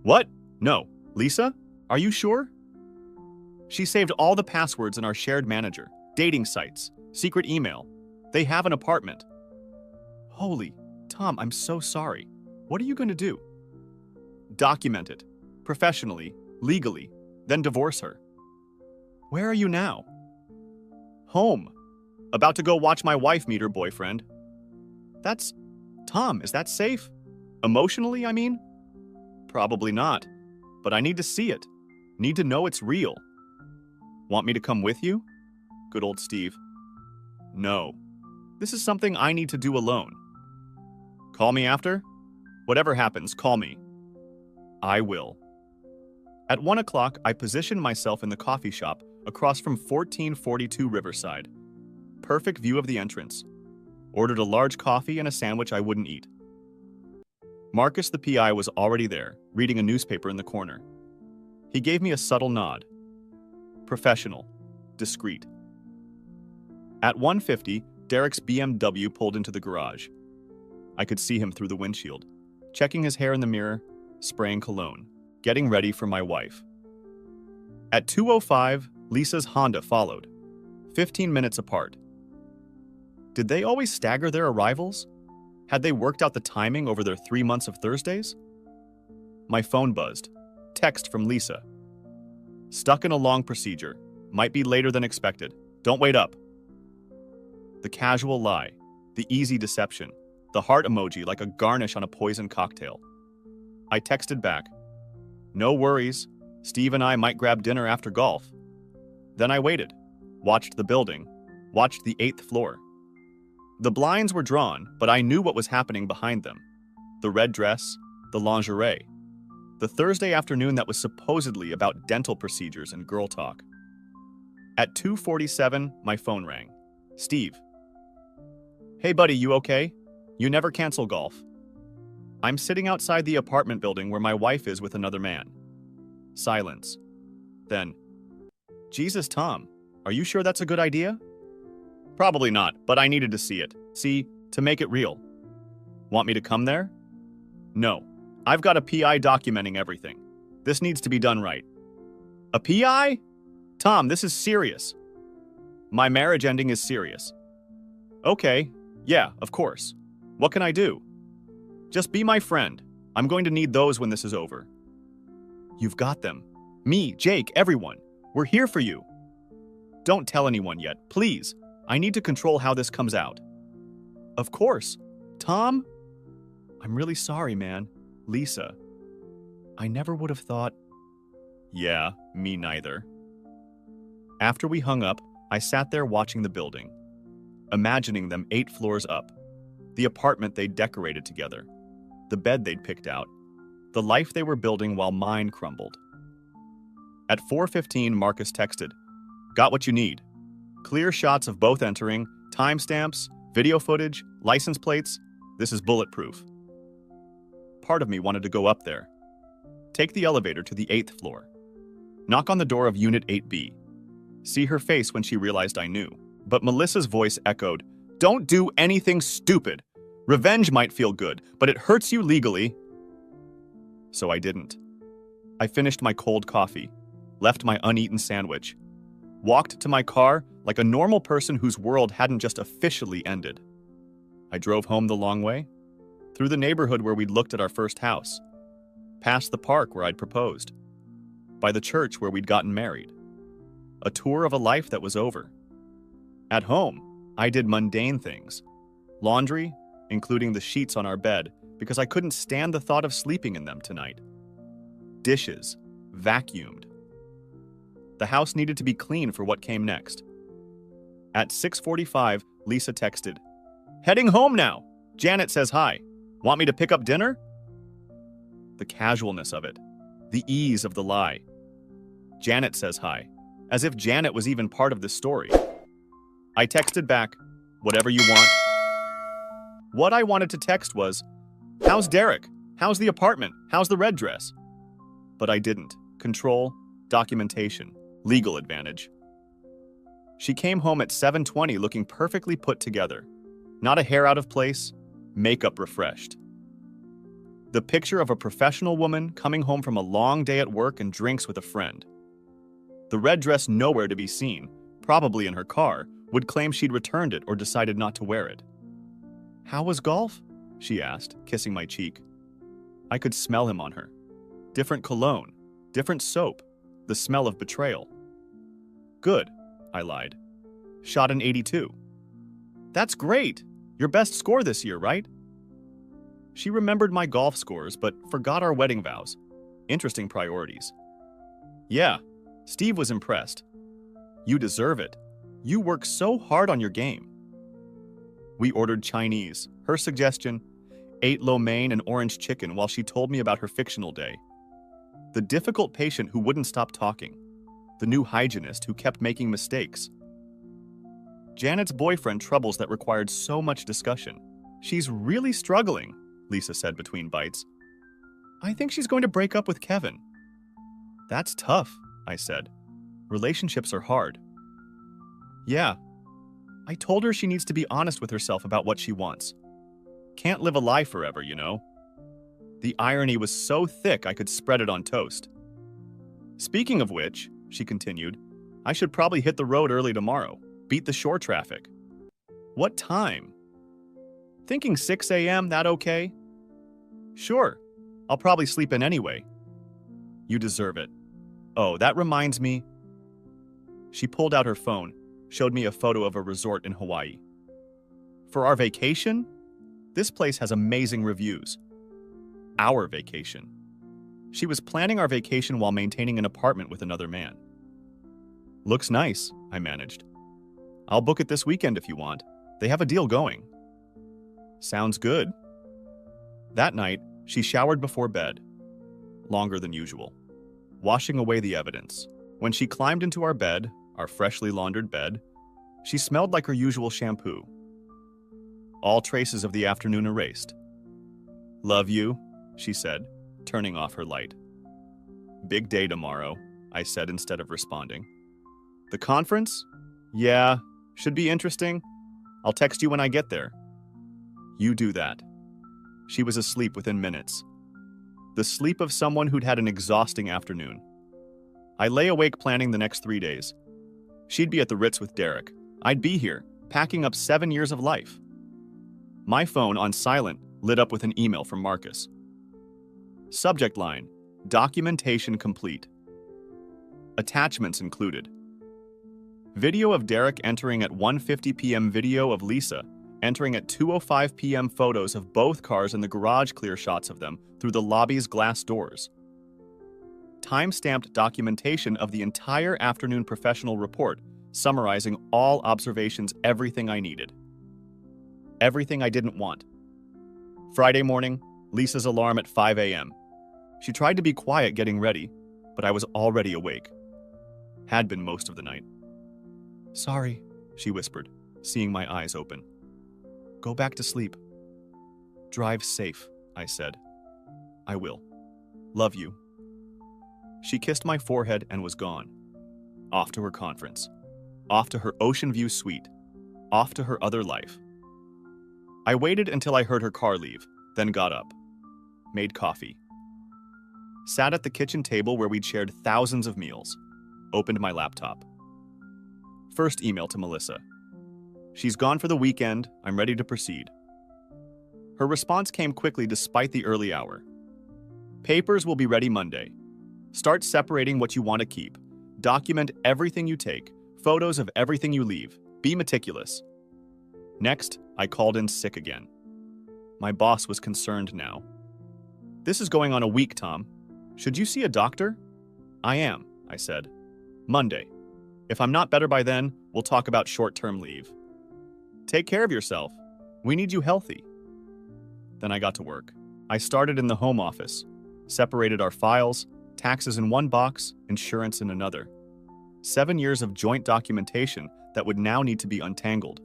what? No. Lisa? Are you sure? She saved all the passwords in our shared manager, dating sites, secret email. They have an apartment. Holy, Tom, I'm so sorry. What are you going to do? Document it. Professionally, legally, then divorce her. Where are you now? Home. About to go watch my wife meet her boyfriend. Tom, is that safe? Emotionally, I mean? Probably not. But I need to see it. Need to know it's real. Want me to come with you? Good old Steve. No. This is something I need to do alone. Call me after? Whatever happens, call me. I will. At 1 o'clock, I positioned myself in the coffee shop across from 1442 Riverside. Perfect view of the entrance. Ordered a large coffee and a sandwich I wouldn't eat. Marcus the PI was already there, reading a newspaper in the corner. He gave me a subtle nod. Professional. Discreet. At 1:50, Derek's BMW pulled into the garage. I could see him through the windshield, checking his hair in the mirror, spraying cologne, getting ready for my wife. At 2:05, Lisa's Honda followed, 15 minutes apart. Did they always stagger their arrivals? Had they worked out the timing over their 3 months of Thursdays? My phone buzzed. Text from Lisa. Stuck in a long procedure. Might be later than expected. Don't wait up. The casual lie. The easy deception. The heart emoji like a garnish on a poison cocktail. I texted back. No worries. Steve and I might grab dinner after golf. Then I waited. Watched the building. Watched the 8th floor. The blinds were drawn, but I knew what was happening behind them. The red dress, the lingerie. The Thursday afternoon that was supposedly about dental procedures and girl talk. At 2:47, my phone rang. Steve. Hey buddy, you okay? You never cancel golf. I'm sitting outside the apartment building where my wife is with another man. Silence. Then, Jesus, Tom, are you sure that's a good idea? Probably not, but I needed to see it. See, to make it real. Want me to come there? No. I've got a PI documenting everything. This needs to be done right. A PI? Tom, this is serious. My marriage ending is serious. Okay, yeah, of course. What can I do? Just be my friend. I'm going to need those when this is over. You've got them. Me, Jake, everyone. We're here for you. Don't tell anyone yet, please. I need to control how this comes out. Of course. Tom? I'm really sorry, man. Lisa. I never would have thought... Yeah, me neither. After we hung up, I sat there watching the building, imagining them 8 floors up, the apartment they'd decorated together, the bed they'd picked out, the life they were building while mine crumbled. At 4:15, Marcus texted, "Got what you need. Clear shots of both entering, timestamps, video footage, license plates. This is bulletproof." Part of me wanted to go up there. Take the elevator to the 8th floor. Knock on the door of Unit 8B. See her face when she realized I knew. But Melissa's voice echoed, "Don't do anything stupid. Revenge might feel good, but it hurts you legally." So I didn't. I finished my cold coffee, left my uneaten sandwich, walked to my car like a normal person whose world hadn't just officially ended. I drove home the long way, through the neighborhood where we'd looked at our first house, past the park where I'd proposed, by the church where we'd gotten married. A tour of a life that was over. At home, I did mundane things. Laundry, including the sheets on our bed, because I couldn't stand the thought of sleeping in them tonight. Dishes, vacuumed. The house needed to be clean for what came next. At 6:45, Lisa texted, "Heading home now. Janet says hi. Want me to pick up dinner?" The casualness of it. The ease of the lie. Janet says hi. As if Janet was even part of this story. I texted back, "Whatever you want." What I wanted to text was, "How's Derek? How's the apartment? How's the red dress?" But I didn't. Control, documentation, legal advantage. She came home at 7:20 looking perfectly put together. Not a hair out of place, makeup refreshed. The picture of a professional woman coming home from a long day at work and drinks with a friend. The red dress nowhere to be seen, probably in her car, would claim she'd returned it or decided not to wear it. "How was golf?" she asked, kissing my cheek. I could smell him on her. Different cologne, different soap, the smell of betrayal. "Good," I lied. "Shot an 82. "That's great! Your best score this year, right?" She remembered my golf scores, but forgot our wedding vows. Interesting priorities. "Yeah, Steve was impressed. You deserve it. You work so hard on your game." We ordered Chinese. Her suggestion, ate lo mein and orange chicken while she told me about her fictional day. The difficult patient who wouldn't stop talking. The new hygienist who kept making mistakes. Janet's boyfriend troubles that required so much discussion. "She's really struggling," Lisa said between bites. "I think she's going to break up with Kevin." "That's tough," I said. "Relationships are hard." "Yeah." I told her she needs to be honest with herself about what she wants. Can't live a lie forever, you know? The irony was so thick I could spread it on toast. Speaking of which, she continued, I should probably hit the road early tomorrow, beat the shore traffic. What time? Thinking 6 a.m., that okay? Sure, I'll probably sleep in anyway. You deserve it. Oh, that reminds me. She pulled out her phone, showed me a photo of a resort in Hawaii. For our vacation? This place has amazing reviews. Our vacation. She was planning our vacation while maintaining an apartment with another man. Looks nice, I managed. I'll book it this weekend if you want. They have a deal going. Sounds good. That night, she showered before bed. Longer than usual. Washing away the evidence. When she climbed into our bed, our freshly laundered bed, she smelled like her usual shampoo. All traces of the afternoon erased. Love you, she said, turning off her light. Big day tomorrow, I said instead of responding. The conference? Yeah, should be interesting. I'll text you when I get there. You do that. She was asleep within minutes. The sleep of someone who'd had an exhausting afternoon. I lay awake planning the next 3 days. She'd be at the Ritz with Derek. I'd be here, packing up 7 years of life. My phone, on silent, lit up with an email from Marcus. Subject line, documentation complete. Attachments included. Video of Derek entering at 1:50 p.m. Video of Lisa entering at 2:05 p.m. Photos of both cars and the garage, clear shots of them through the lobby's glass doors. Time-stamped documentation of the entire afternoon professional report summarizing all observations, everything I needed. Everything I didn't want. Friday morning, Lisa's alarm at 5 a.m. She tried to be quiet getting ready, but I was already awake. Had been most of the night. Sorry, she whispered, seeing my eyes open. Go back to sleep. Drive safe, I said. I will. Love you. She kissed my forehead and was gone. Off to her conference. Off to her Ocean View suite. Off to her other life. I waited until I heard her car leave, then got up. Made coffee. Sat at the kitchen table where we'd shared thousands of meals. Opened my laptop. First email to Melissa. She's gone for the weekend. I'm ready to proceed. Her response came quickly despite the early hour. Papers will be ready Monday. Start separating what you want to keep. Document everything you take. Photos of everything you leave. Be meticulous. Next, I called in sick again. My boss was concerned now. This is going on a week, Tom. Should you see a doctor? I am, I said. Monday. If I'm not better by then, we'll talk about short-term leave. Take care of yourself. We need you healthy. Then I got to work. I started in the home office, separated our files, taxes in one box, insurance in another. 7 years of joint documentation that would now need to be untangled.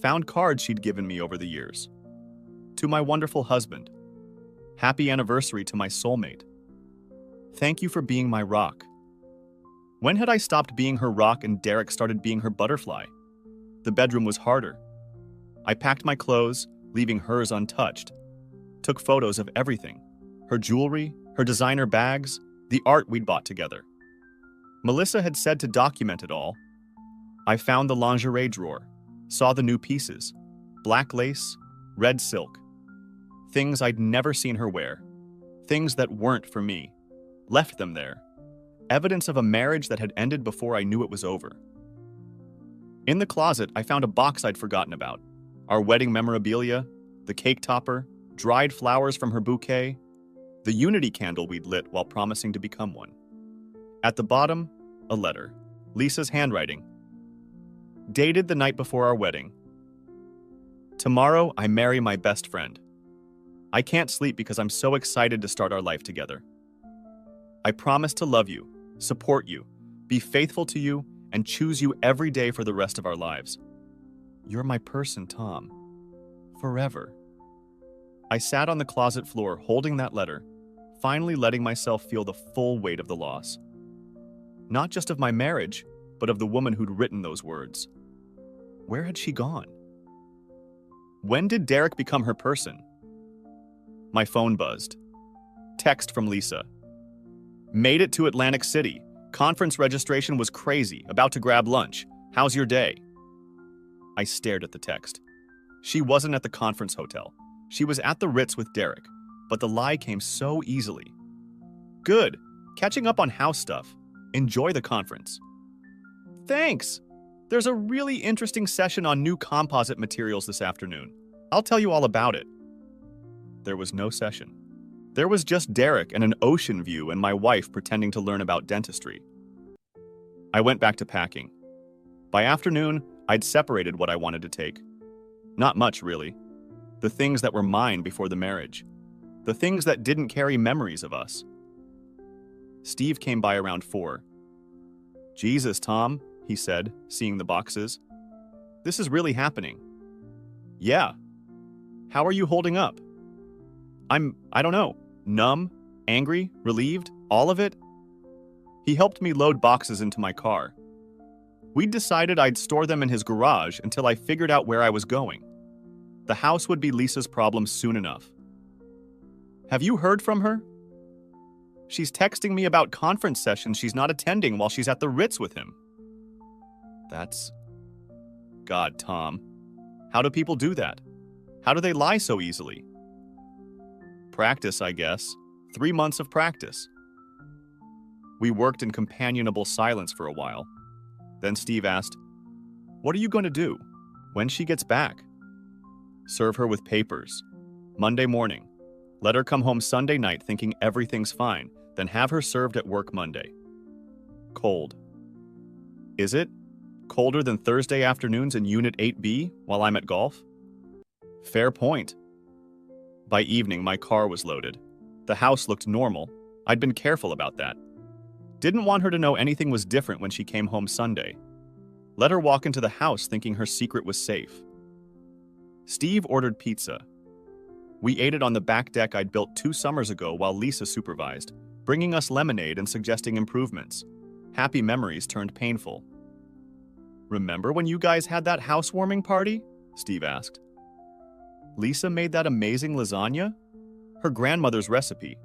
Found cards she'd given me over the years. To my wonderful husband. Happy anniversary to my soulmate. Thank you for being my rock. When had I stopped being her rock and Derek started being her butterfly? The bedroom was harder. I packed my clothes, leaving hers untouched. Took photos of everything. Her jewelry, her designer bags, the art we'd bought together. Melissa had said to document it all. I found the lingerie drawer, saw the new pieces, black lace, red silk. Things I'd never seen her wear. Things that weren't for me. Left them there. Evidence of a marriage that had ended before I knew it was over. In the closet, I found a box I'd forgotten about. Our wedding memorabilia, the cake topper, dried flowers from her bouquet, the unity candle we'd lit while promising to become one. At the bottom, a letter. Lisa's handwriting. Dated the night before our wedding. Tomorrow, I marry my best friend. I can't sleep because I'm so excited to start our life together. I promise to love you, support you, be faithful to you, and choose you every day for the rest of our lives. You're my person, Tom. Forever. I sat on the closet floor holding that letter, finally letting myself feel the full weight of the loss. Not just of my marriage, but of the woman who'd written those words. Where had she gone? When did Derek become her person? My phone buzzed. Text from Lisa. Made it to Atlantic City. Conference registration was crazy. About to grab lunch. How's your day? I stared at the text. She wasn't at the conference hotel. She was at the Ritz with Derek, but the lie came so easily. Good. Catching up on house stuff. Enjoy the conference. Thanks. There's a really interesting session on new composite materials this afternoon. I'll tell you all about it. There was no session. There was just Derek and an ocean view and my wife pretending to learn about dentistry. I went back to packing. By afternoon, I'd separated what I wanted to take. Not much, really. The things that were mine before the marriage. The things that didn't carry memories of us. Steve came by around 4. Jesus, Tom, he said, seeing the boxes. This is really happening. Yeah. How are you holding up? I don't know, numb, angry, relieved, all of it. He helped me load boxes into my car. We'd decided I'd store them in his garage until I figured out where I was going. The house would be Lisa's problem soon enough. Have you heard from her? She's texting me about conference sessions she's not attending while she's at the Ritz with him. That's... God, Tom. How do people do that? How do they lie so easily? Practice, I guess. 3 months of practice. We worked in companionable silence for a while. Then Steve asked, "What are you going to do when she gets back?" Serve her with papers. Monday morning. Let her come home Sunday night thinking everything's fine, then have her served at work Monday. Cold. Is it? Colder than Thursday afternoons in Unit 8B while I'm at golf? Fair point. By evening, my car was loaded. The house looked normal. I'd been careful about that. Didn't want her to know anything was different when she came home Sunday. Let her walk into the house thinking her secret was safe. Steve ordered pizza. We ate it on the back deck I'd built 2 summers ago while Lisa supervised, bringing us lemonade and suggesting improvements. Happy memories turned painful. Remember when you guys had that housewarming party? Steve asked. Lisa made that amazing lasagna? Her grandmother's recipe.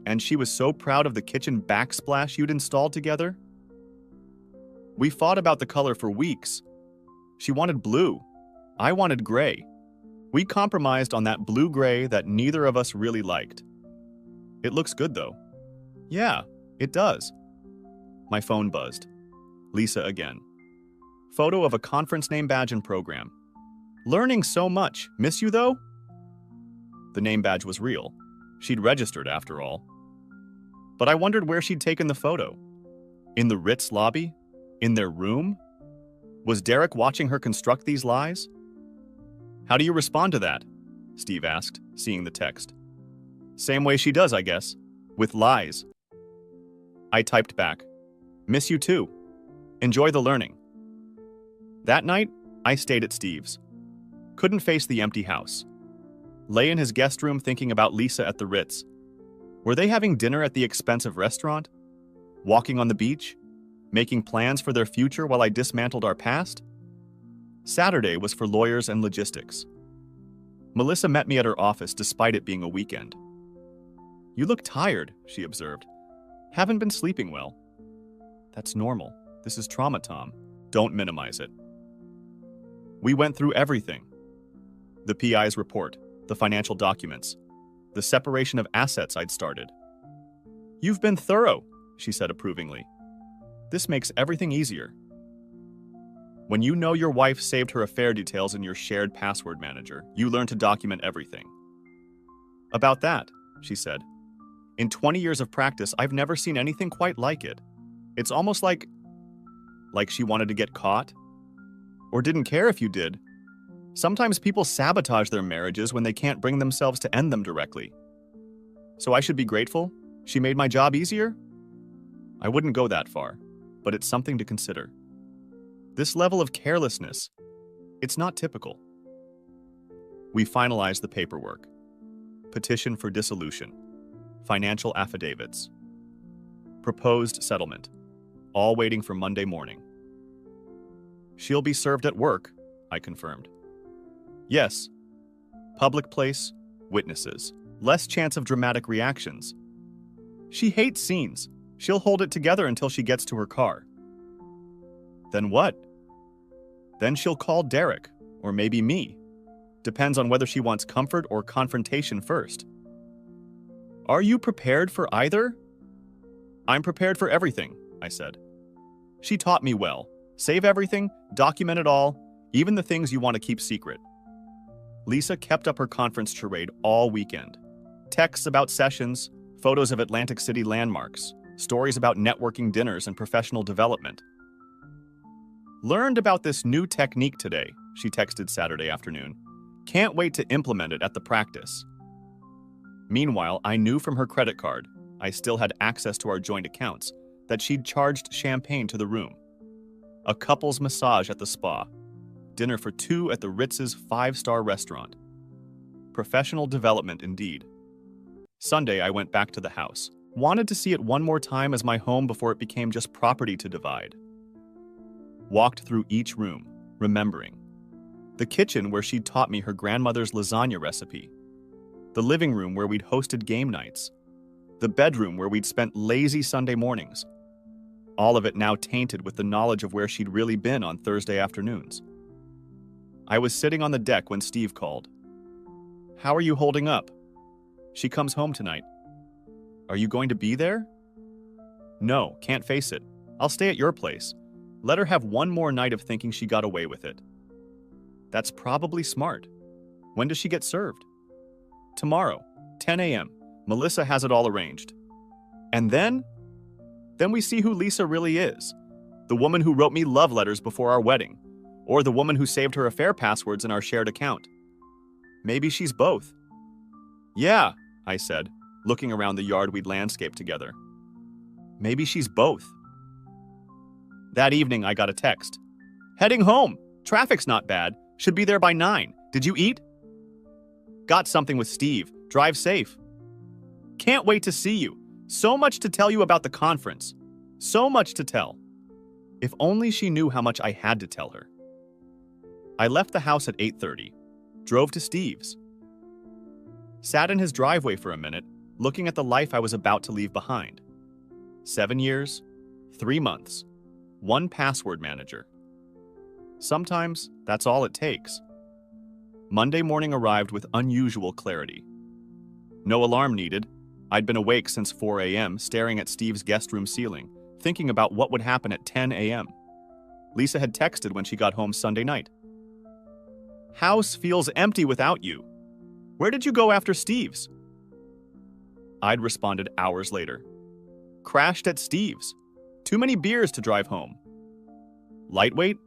And she was so proud of the kitchen backsplash you'd installed together? We fought about the color for weeks. She wanted blue. I wanted gray. We compromised on that blue-gray that neither of us really liked. It looks good, though. Yeah, it does. My phone buzzed. Lisa again. Photo of a conference name badge and program. Learning so much. Miss you, though? The name badge was real. She'd registered, after all. But I wondered where she'd taken the photo. In the Ritz lobby? In their room? Was Derek watching her construct these lies? How do you respond to that? Steve asked, seeing the text. Same way she does, I guess. With lies. I typed back. Miss you too. Enjoy the learning. That night, I stayed at Steve's. Couldn't face the empty house. Lay in his guest room thinking about Lisa at the Ritz. Were they having dinner at the expensive restaurant? Walking on the beach? Making plans for their future while I dismantled our past? Saturday was for lawyers and logistics. Melissa met me at her office despite it being a weekend. You look tired, she observed. Haven't been sleeping well. That's normal. This is trauma, Tom. Don't minimize it. We went through everything. The PI's report, the financial documents, the separation of assets I'd started. You've been thorough, she said approvingly. This makes everything easier. When you know your wife saved her affair details in your shared password manager, you learn to document everything. About that, she said. In 20 years of practice, I've never seen anything quite like it. It's almost like she wanted to get caught? Or didn't care if you did. Sometimes people sabotage their marriages when they can't bring themselves to end them directly. So I should be grateful? She made my job easier? I wouldn't go that far, but it's something to consider. This level of carelessness, it's not typical. We finalized the paperwork. Petition for dissolution. Financial affidavits. Proposed settlement. All waiting for Monday morning. She'll be served at work, I confirmed. Yes. Public place, witnesses. Less chance of dramatic reactions. She hates scenes. She'll hold it together until she gets to her car. Then what? Then she'll call Derek, or maybe me. Depends on whether she wants comfort or confrontation first. Are you prepared for either? I'm prepared for everything, I said. She taught me well. Save everything, document it all, even the things you want to keep secret. Lisa kept up her conference charade all weekend. Texts about sessions, photos of Atlantic City landmarks, stories about networking dinners and professional development. Learned about this new technique today, she texted Saturday afternoon. Can't wait to implement it at the practice. Meanwhile, I knew from her credit card, I still had access to our joint accounts, that she'd charged champagne to the room. A couple's massage at the spa. Dinner for two at the Ritz's 5-star restaurant. Professional development indeed. Sunday, I went back to the house. Wanted to see it one more time as my home before it became just property to divide. Walked through each room, remembering. The kitchen where she'd taught me her grandmother's lasagna recipe. The living room where we'd hosted game nights. The bedroom where we'd spent lazy Sunday mornings. All of it now tainted with the knowledge of where she'd really been on Thursday afternoons. I was sitting on the deck when Steve called. How are you holding up? She comes home tonight. Are you going to be there? No, can't face it. I'll stay at your place. Let her have one more night of thinking she got away with it. That's probably smart. When does she get served? Tomorrow, 10 a.m. Melissa has it all arranged. And then? Then we see who Lisa really is. The woman who wrote me love letters before our wedding. Or the woman who saved her affair passwords in our shared account. Maybe she's both. Yeah, I said, looking around the yard we'd landscaped together. Maybe she's both. That evening, I got a text. Heading home. Traffic's not bad. Should be there by 9. Did you eat? Got something with Steve. Drive safe. Can't wait to see you. So much to tell you about the conference. So much to tell. If only she knew how much I had to tell her. I left the house at 8:30. Drove to Steve's. Sat in his driveway for a minute, looking at the life I was about to leave behind. 7 years, 3 months, 1 password manager. Sometimes that's all it takes. Monday morning arrived with unusual clarity. No alarm needed. I'd been awake since 4 a.m., staring at Steve's guest room ceiling, thinking about what would happen at 10 a.m. Lisa had texted when she got home Sunday night. House feels empty without you. Where did you go after Steve's? I'd responded hours later. Crashed at Steve's. Too many beers to drive home. Lightweight?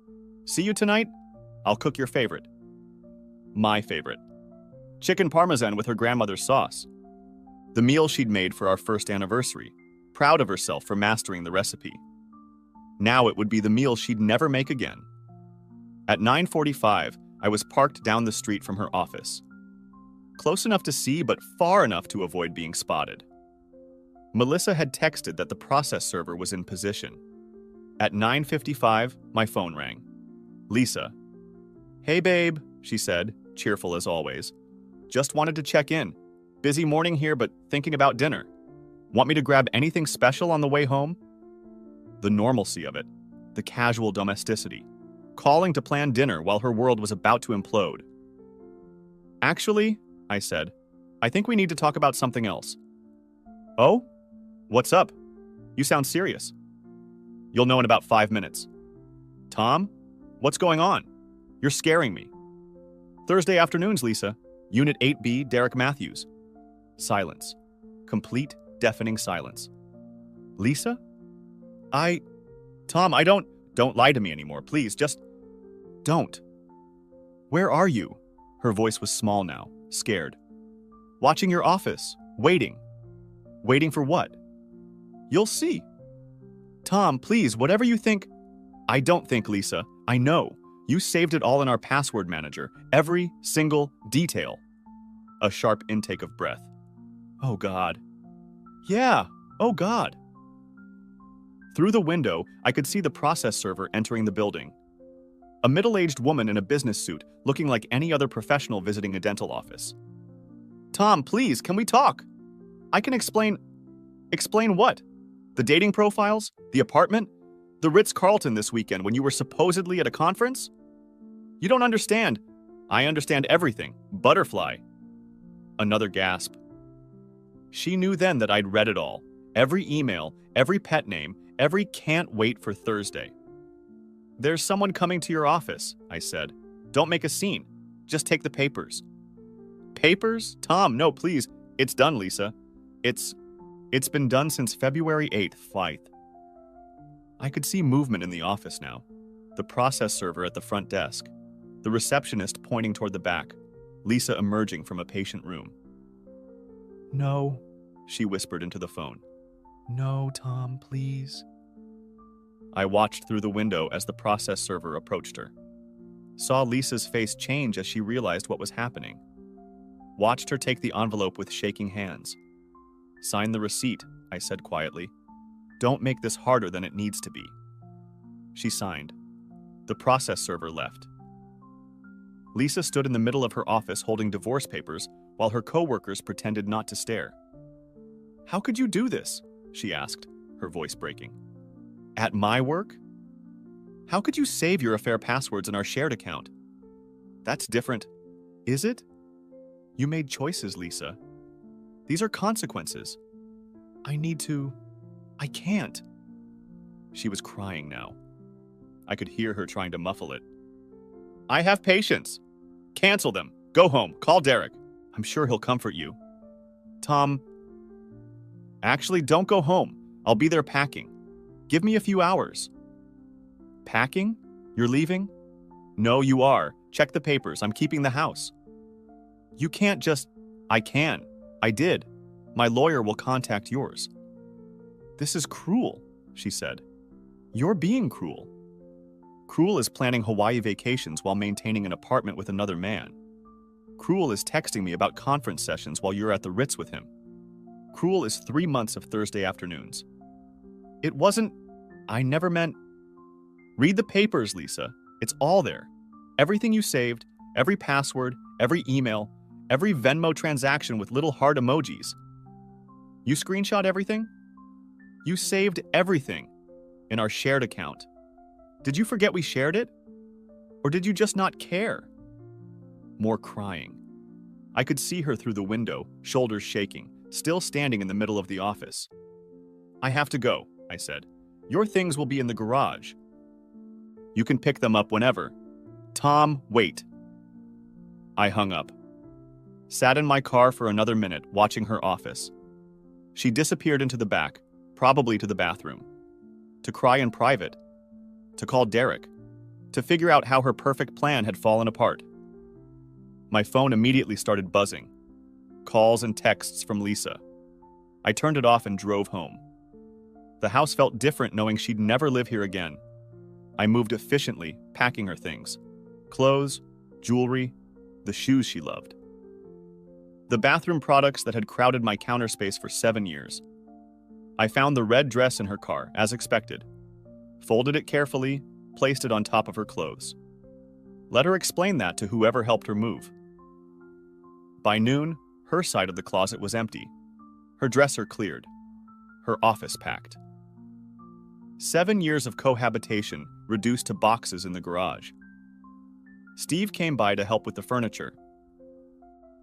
See you tonight? I'll cook your favorite. My favorite. Chicken parmesan with her grandmother's sauce. The meal she'd made for our first anniversary, proud of herself for mastering the recipe. Now it would be the meal she'd never make again. At 9:45, I was parked down the street from her office. Close enough to see, but far enough to avoid being spotted. Melissa had texted that the process server was in position. At 9:55, my phone rang. Lisa. Hey babe, she said, cheerful as always. Just wanted to check in. Busy morning here, but thinking about dinner. Want me to grab anything special on the way home? The normalcy of it. The casual domesticity. Calling to plan dinner while her world was about to implode. Actually, I said, I think we need to talk about something else. Oh? What's up? You sound serious. You'll know in about 5 minutes. Tom? What's going on? You're scaring me. Thursday afternoons, Lisa. Unit 8B, Derek Matthews. Silence. Complete, deafening silence. Lisa? Tom, I don't lie to me anymore, please, just don't. Where are you? Her voice was small now, scared. Watching your office, waiting. Waiting for what? You'll see. Tom, please, whatever you think. I don't think, Lisa. I know. You saved it all in our password manager, every single detail. A sharp intake of breath. Oh, God. Yeah, oh, God. Through the window, I could see the process server entering the building. A middle-aged woman in a business suit, looking like any other professional visiting a dental office. Tom, please, can we talk? I can explain. Explain what? The dating profiles? The apartment? The Ritz-Carlton this weekend when you were supposedly at a conference? You don't understand. I understand everything. Butterfly. Another gasp. She knew then that I'd read it all. Every email, every pet name, every can't wait for Thursday. There's someone coming to your office, I said. Don't make a scene. Just take the papers. Papers? Tom, no, please. It's done, Lisa. It's been done since February 8th, flight. I could see movement in the office now. The process server at the front desk. The receptionist pointing toward the back. Lisa emerging from a patient room. No, she whispered into the phone. No, Tom, please. I watched through the window as the process server approached her. Saw Lisa's face change as she realized what was happening. Watched her take the envelope with shaking hands. Sign the receipt, I said quietly. Don't make this harder than it needs to be. She signed. The process server left. Lisa stood in the middle of her office holding divorce papers while her coworkers pretended not to stare. How could you do this? She asked, her voice breaking. At my work? How could you save your affair passwords in our shared account? That's different. Is it? You made choices, Lisa. These are consequences. I can't. She was crying now. I could hear her trying to muffle it. I have patience. Cancel them. Go home. Call Derek. I'm sure he'll comfort you. Tom. Actually, don't go home. I'll be there packing. Give me a few hours. Packing? You're leaving? No, you are. Check the papers. I'm keeping the house. You can't just... I can. I did. My lawyer will contact yours. This is cruel, she said. You're being cruel. Cruel is planning Hawaii vacations while maintaining an apartment with another man. Cruel is texting me about conference sessions while you're at the Ritz with him. Cruel is 3 months of Thursday afternoons. It wasn't... I never meant... Read the papers, Lisa. It's all there. Everything you saved, every password, every email, every Venmo transaction with little heart emojis. You screenshot everything? You saved everything in our shared account. Did you forget we shared it? Or did you just not care? More crying. I could see her through the window, shoulders shaking, still standing in the middle of the office. I have to go, I said. Your things will be in the garage. You can pick them up whenever. Tom, wait. I hung up. Sat in my car for another minute, watching her office. She disappeared into the back, probably to the bathroom. To cry in private. To call Derek. To figure out how her perfect plan had fallen apart. My phone immediately started buzzing. Calls and texts from Lisa. I turned it off and drove home. The house felt different knowing she'd never live here again. I moved efficiently, packing her things. Clothes, jewelry, the shoes she loved. The bathroom products that had crowded my counter space for 7 years. I found the red dress in her car, as expected. Folded it carefully, placed it on top of her clothes. Let her explain that to whoever helped her move. By noon, her side of the closet was empty. Her dresser cleared. Her office packed. 7 years of cohabitation reduced to boxes in the garage. Steve came by to help with the furniture.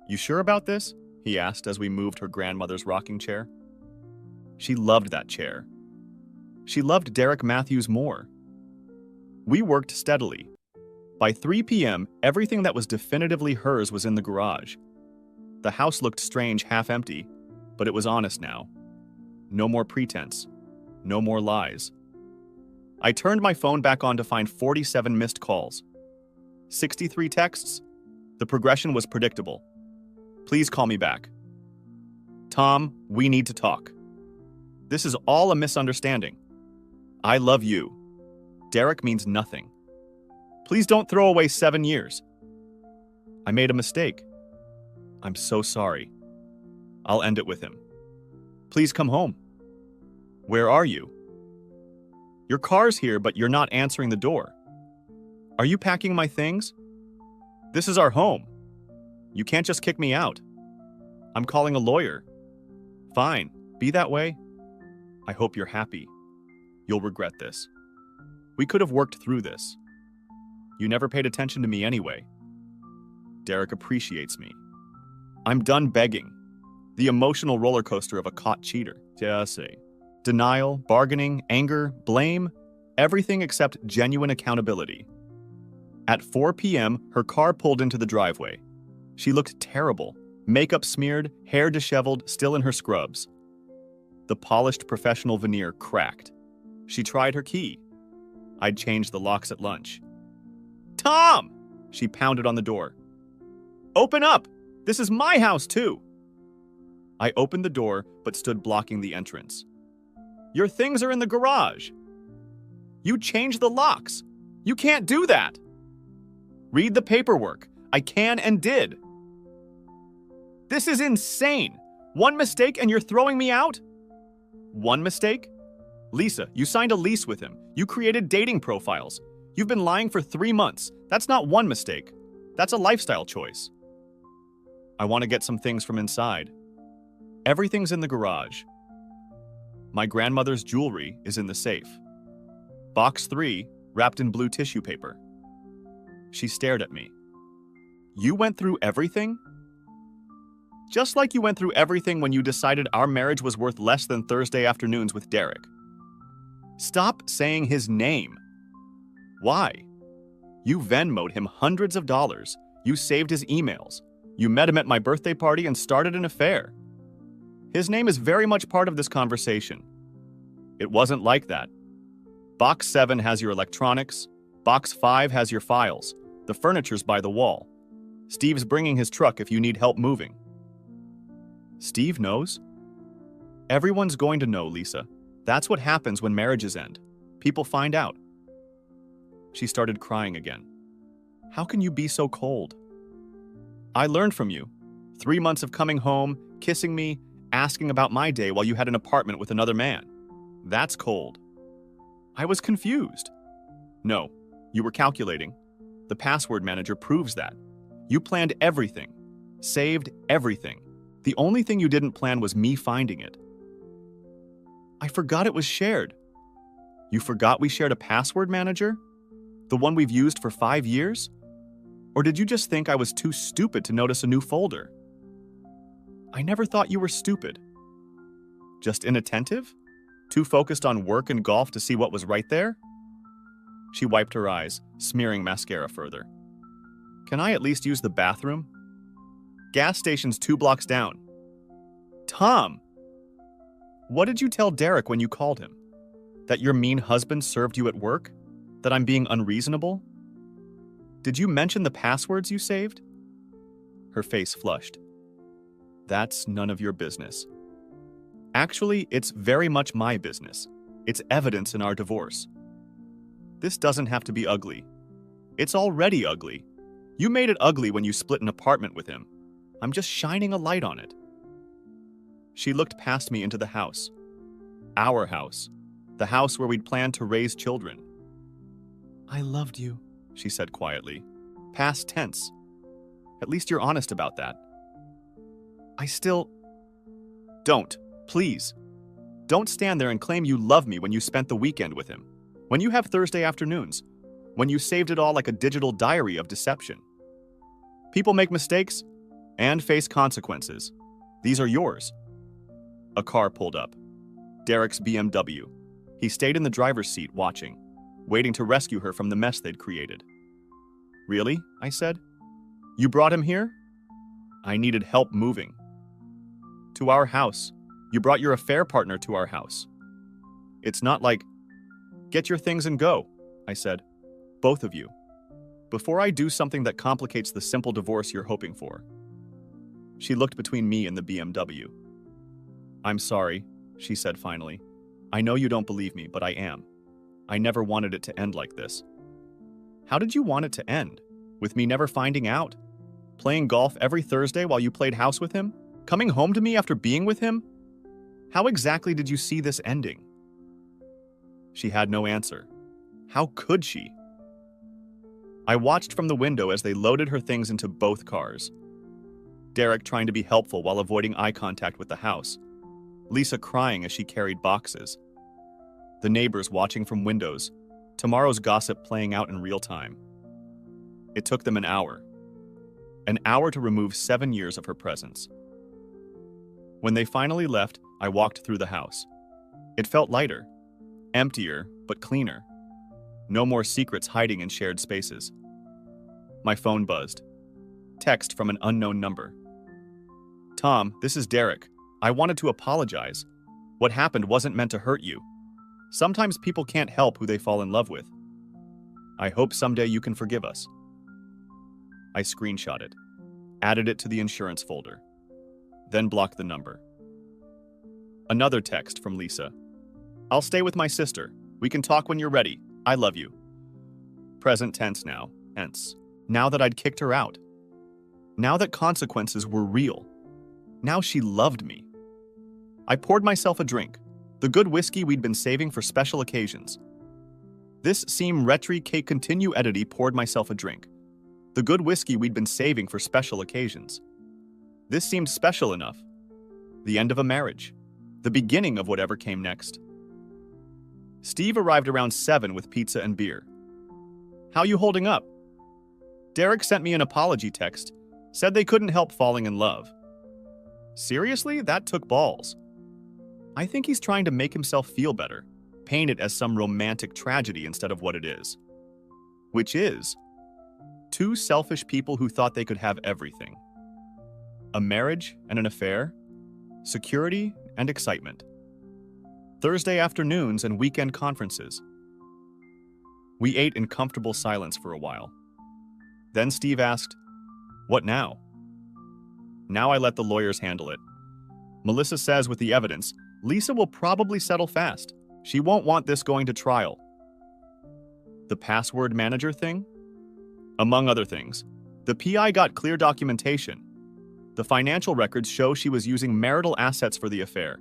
You sure about this? He asked as we moved her grandmother's rocking chair. She loved that chair. She loved Derek Matthews more. We worked steadily. By 3 p.m., everything that was definitively hers was in the garage. The house looked strange, half empty, but it was honest now. No more pretense. No more lies. I turned my phone back on to find 47 missed calls. 63 texts. The progression was predictable. Please call me back. Tom, we need to talk. This is all a misunderstanding. I love you. Derek means nothing. Please don't throw away 7 years. I made a mistake. I'm so sorry. I'll end it with him. Please come home. Where are you? Your car's here, but you're not answering the door. Are you packing my things? This is our home. You can't just kick me out. I'm calling a lawyer. Fine, be that way. I hope you're happy. You'll regret this. We could have worked through this. You never paid attention to me anyway. Derek appreciates me. I'm done begging. The emotional roller coaster of a caught cheater. Denial, bargaining, anger, blame, everything except genuine accountability. At 4 p.m., her car pulled into the driveway. She looked terrible, makeup smeared, hair disheveled, still in her scrubs. The polished professional veneer cracked. She tried her key. I'd changed the locks at lunch. Tom! She pounded on the door. Open up! This is my house, too! I opened the door, but stood blocking the entrance. Your things are in the garage. You changed the locks. You can't do that. Read the paperwork. I can and did. This is insane. One mistake and you're throwing me out? One mistake? Lisa, you signed a lease with him. You created dating profiles. You've been lying for 3 months. That's not one mistake. That's a lifestyle choice. I want to get some things from inside. Everything's in the garage. My grandmother's jewelry is in the safe. Box 3, wrapped in blue tissue paper. She stared at me. You went through everything? Just like you went through everything when you decided our marriage was worth less than Thursday afternoons with Derek. Stop saying his name. Why? You Venmo'd him hundreds of dollars. You saved his emails. You met him at my birthday party and started an affair. His name is very much part of this conversation. It wasn't like that. Box 7 has your electronics. Box 5 has your files. The furniture's by the wall. Steve's bringing his truck if you need help moving. Steve knows? Everyone's going to know, Lisa. That's what happens when marriages end. People find out. She started crying again. How can you be so cold? I learned from you. 3 months of coming home, kissing me, asking about my day while you had an apartment with another man. That's cold. I was confused. No, you were calculating. The password manager proves that. You planned everything, saved everything. The only thing you didn't plan was me finding it. I forgot it was shared. You forgot we shared a password manager? The one we've used for 5 years? Or did you just think I was too stupid to notice a new folder? I never thought you were stupid. Just inattentive? Too focused on work and golf to see what was right there? She wiped her eyes, smearing mascara further. Can I at least use the bathroom? Gas station's 2 blocks down. Tom! What did you tell Derek when you called him? That your mean husband served you at work? That I'm being unreasonable? Did you mention the passwords you saved? Her face flushed. That's none of your business. Actually, it's very much my business. It's evidence in our divorce. This doesn't have to be ugly. It's already ugly. You made it ugly when you split an apartment with him. I'm just shining a light on it. She looked past me into the house. Our house. The house where we'd planned to raise children. I loved you, she said quietly. Past tense. At least you're honest about that. I still... Don't, please. Don't stand there and claim you love me when you spent the weekend with him. When you have Thursday afternoons. When you saved it all like a digital diary of deception. People make mistakes and face consequences. These are yours. A car pulled up. Derek's BMW. He stayed in the driver's seat watching, waiting to rescue her from the mess they'd created. Really? I said. You brought him here? I needed help moving. To our house. You brought your affair partner to our house. It's not like, get your things and go, I said. Both of you. Before I do something that complicates the simple divorce you're hoping for. She looked between me and the BMW. I'm sorry, she said finally. I know you don't believe me, but I am. I never wanted it to end like this. How did you want it to end? With me never finding out? Playing golf every Thursday while you played house with him? Coming home to me after being with him? How exactly did you see this ending? She had no answer. How could she? I watched from the window as they loaded her things into both cars. Derek trying to be helpful while avoiding eye contact with the house. Lisa crying as she carried boxes. The neighbors watching from windows. Tomorrow's gossip playing out in real time. It took them an hour. An hour to remove 7 years of her presence. When they finally left, I walked through the house. It felt lighter, emptier, but cleaner. No more secrets hiding in shared spaces. My phone buzzed. Text from an unknown number. Tom, this is Derek. I wanted to apologize. What happened wasn't meant to hurt you. Sometimes people can't help who they fall in love with. I hope someday you can forgive us. I screenshot it, added it to the insurance folder, then blocked the number. Another text from Lisa. I'll stay with my sister. We can talk when you're ready. I love you. Present tense now, hence. Now that I'd kicked her out. Now that consequences were real. Now she loved me. I poured myself a drink, the good whiskey we'd been saving for special occasions. This seem retry cake continue edity poured myself a drink, the good whiskey we'd been saving for special occasions. This seemed special enough. The end of a marriage. The beginning of whatever came next. Steve arrived around 7 with pizza and beer. How you holding up? Derek sent me an apology text, said they couldn't help falling in love. Seriously? That took balls. I think he's trying to make himself feel better, paint it as some romantic tragedy instead of what it is. Which is two selfish people who thought they could have everything. A marriage and an affair, security and excitement. Thursday afternoons and weekend conferences. We ate in comfortable silence for a while. Then Steve asked, "What now?" Now I let the lawyers handle it. Melissa says with the evidence, Lisa will probably settle fast. She won't want this going to trial. The password manager thing? Among other things, the PI got clear documentation. The financial records show she was using marital assets for the affair.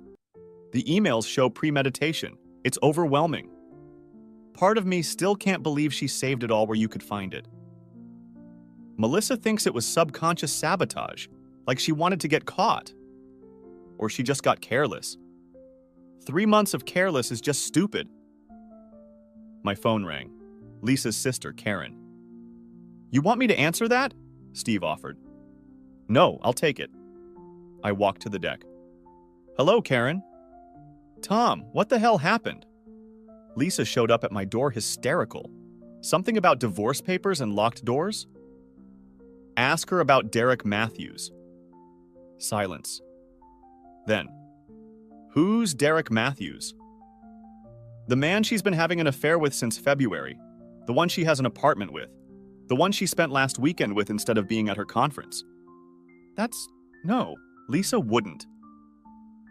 The emails show premeditation. It's overwhelming. Part of me still can't believe she saved it all where you could find it. Melissa thinks it was subconscious sabotage, like she wanted to get caught. Or she just got careless. 3 months of careless is just stupid. My phone rang. Lisa's sister, Karen. You want me to answer that? Steve offered. No, I'll take it. I walked to the deck. Hello, Karen. Tom, what the hell happened? Lisa showed up at my door hysterical. Something about divorce papers and locked doors? Ask her about Derek Matthews. Silence. Then, who's Derek Matthews? The man she's been having an affair with since February. The one she has an apartment with. The one she spent last weekend with instead of being at her conference. No, Lisa wouldn't.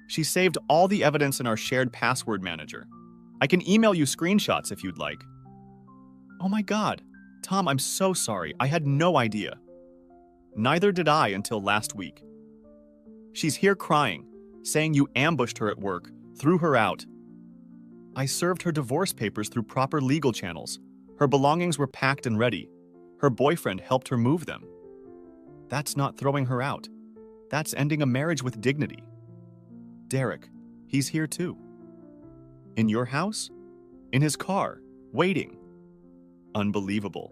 She saved all the evidence in our shared password manager. I can email you screenshots if you'd like. Oh my God. Tom, I'm so sorry. I had no idea. Neither did I until last week. She's here crying, saying you ambushed her at work, threw her out. I served her divorce papers through proper legal channels. Her belongings were packed and ready. Her boyfriend helped her move them. That's not throwing her out. That's ending a marriage with dignity. Derek, he's here too. In your house? In his car, waiting. Unbelievable.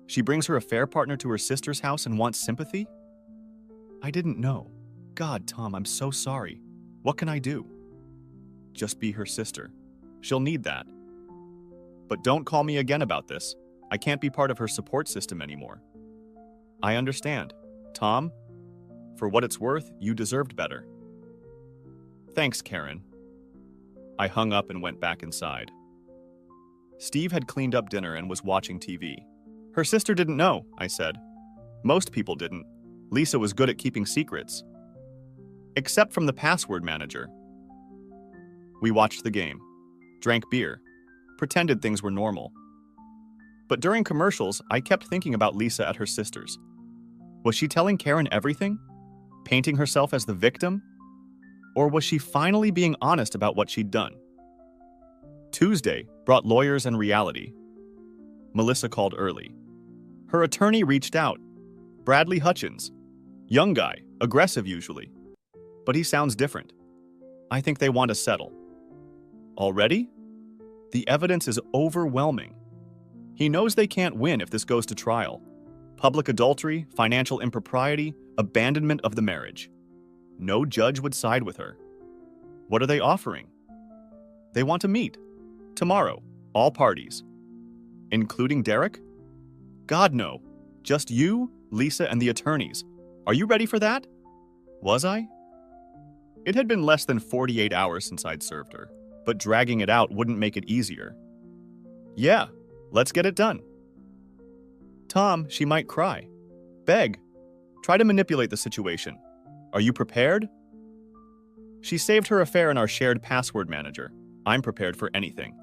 She brings her affair partner to her sister's house and wants sympathy? I didn't know. God, Tom, I'm so sorry. What can I do? Just be her sister. She'll need that. But don't call me again about this. I can't be part of her support system anymore. I understand. Tom, for what it's worth, you deserved better. Thanks, Karen. I hung up and went back inside. Steve had cleaned up dinner and was watching TV. Her sister didn't know, I said. Most people didn't. Lisa was good at keeping secrets. Except from the password manager. We watched the game, drank beer, pretended things were normal. But during commercials, I kept thinking about Lisa at her sister's. Was she telling Karen everything? Painting herself as the victim? Or was she finally being honest about what she'd done? Tuesday brought lawyers and reality. Melissa called early. Her attorney reached out. Bradley Hutchins. Young guy, aggressive usually. But he sounds different. I think they want to settle. Already? The evidence is overwhelming. He knows they can't win if this goes to trial. Public adultery, financial impropriety, abandonment of the marriage. No judge would side with her. What are they offering? They want to meet. Tomorrow, all parties. Including Derek? God, no. Just you, Lisa, and the attorneys. Are you ready for that? Was I? It had been less than 48 hours since I'd served her, but dragging it out wouldn't make it easier. Yeah, let's get it done. Tom, she might cry. Beg. Try to manipulate the situation. Are you prepared? She saved her affair in our shared password manager. I'm prepared for anything.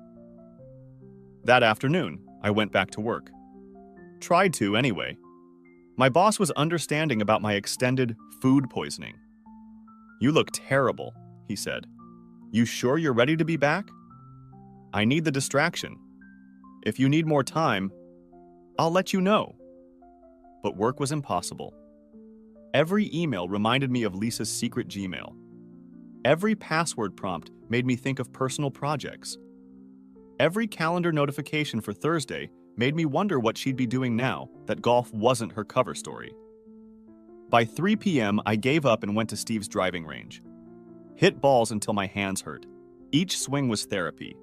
That afternoon, I went back to work. Tried to, anyway. My boss was understanding about my extended food poisoning. You look terrible, he said. You sure you're ready to be back? I need the distraction. If you need more time, I'll let you know. But work was impossible. Every email reminded me of Lisa's secret Gmail. Every password prompt made me think of personal projects. Every calendar notification for Thursday made me wonder what she'd be doing now that golf wasn't her cover story. By 3 p.m., I gave up and went to Steve's driving range. Hit balls until my hands hurt. Each swing was therapy.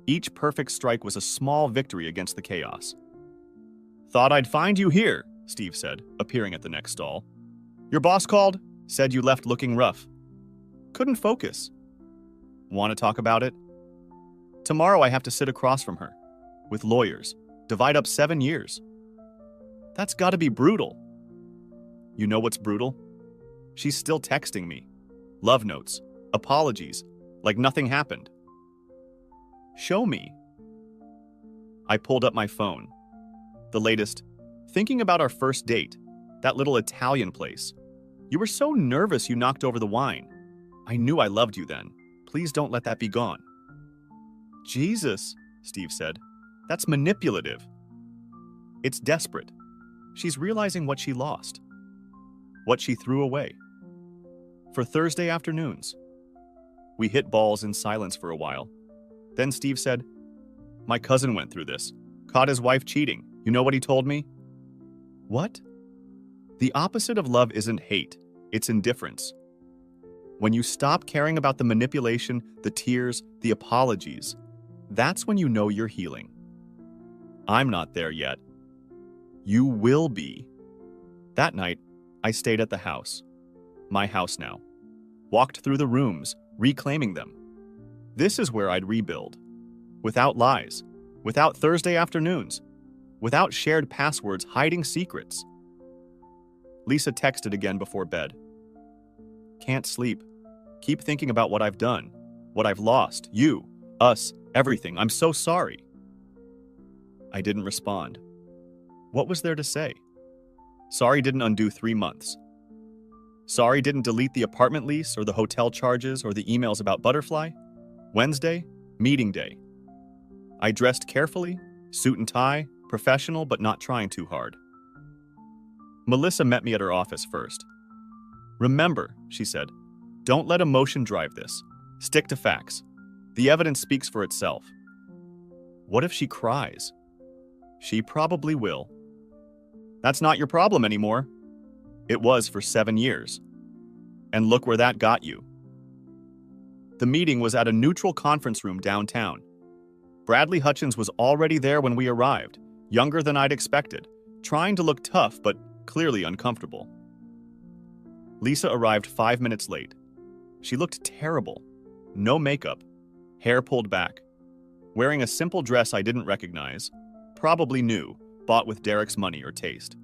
Each perfect strike was a small victory against the chaos. Thought I'd find you here, Steve said, appearing at the next stall. Your boss called, said you left looking rough. Couldn't focus. Want to talk about it? Tomorrow I have to sit across from her, with lawyers, divide up 7 years. That's got to be brutal. You know what's brutal? She's still texting me. Love notes, apologies, like nothing happened. Show me. I pulled up my phone. The latest, thinking about our first date, that little Italian place. You were so nervous you knocked over the wine. I knew I loved you then. Please don't let that be gone. Jesus, Steve said. That's manipulative. It's desperate. She's realizing what she lost. What she threw away. For Thursday afternoons. We hit balls in silence for a while. Then Steve said, My cousin went through this. Caught his wife cheating. You know what he told me? What? The opposite of love isn't hate. It's indifference. When you stop caring about the manipulation, the tears, the apologies, that's when you know you're healing. I'm not there yet. You will be. That night, I stayed at the house. My house now. Walked through the rooms, reclaiming them. This is where I'd rebuild. Without lies. Without Thursday afternoons. Without shared passwords hiding secrets. Lisa texted again before bed. Can't sleep. Keep thinking about what I've done. What I've lost. You. Us. Everything. I'm so sorry. I didn't respond. What was there to say? Sorry didn't undo 3 months. Sorry didn't delete the apartment lease or the hotel charges or the emails about Butterfly. Wednesday, meeting day. I dressed carefully, suit and tie, professional but not trying too hard. Melissa met me at her office first. Remember, she said, don't let emotion drive this. Stick to facts. The evidence speaks for itself. What if she cries? She probably will. That's not your problem anymore. It was for 7 years. And look where that got you. The meeting was at a neutral conference room downtown. Bradley Hutchins was already there when we arrived, younger than I'd expected, trying to look tough but clearly uncomfortable. Lisa arrived 5 minutes late. She looked terrible. No makeup, hair pulled back, wearing a simple dress I didn't recognize, probably new, bought with Derek's money or taste.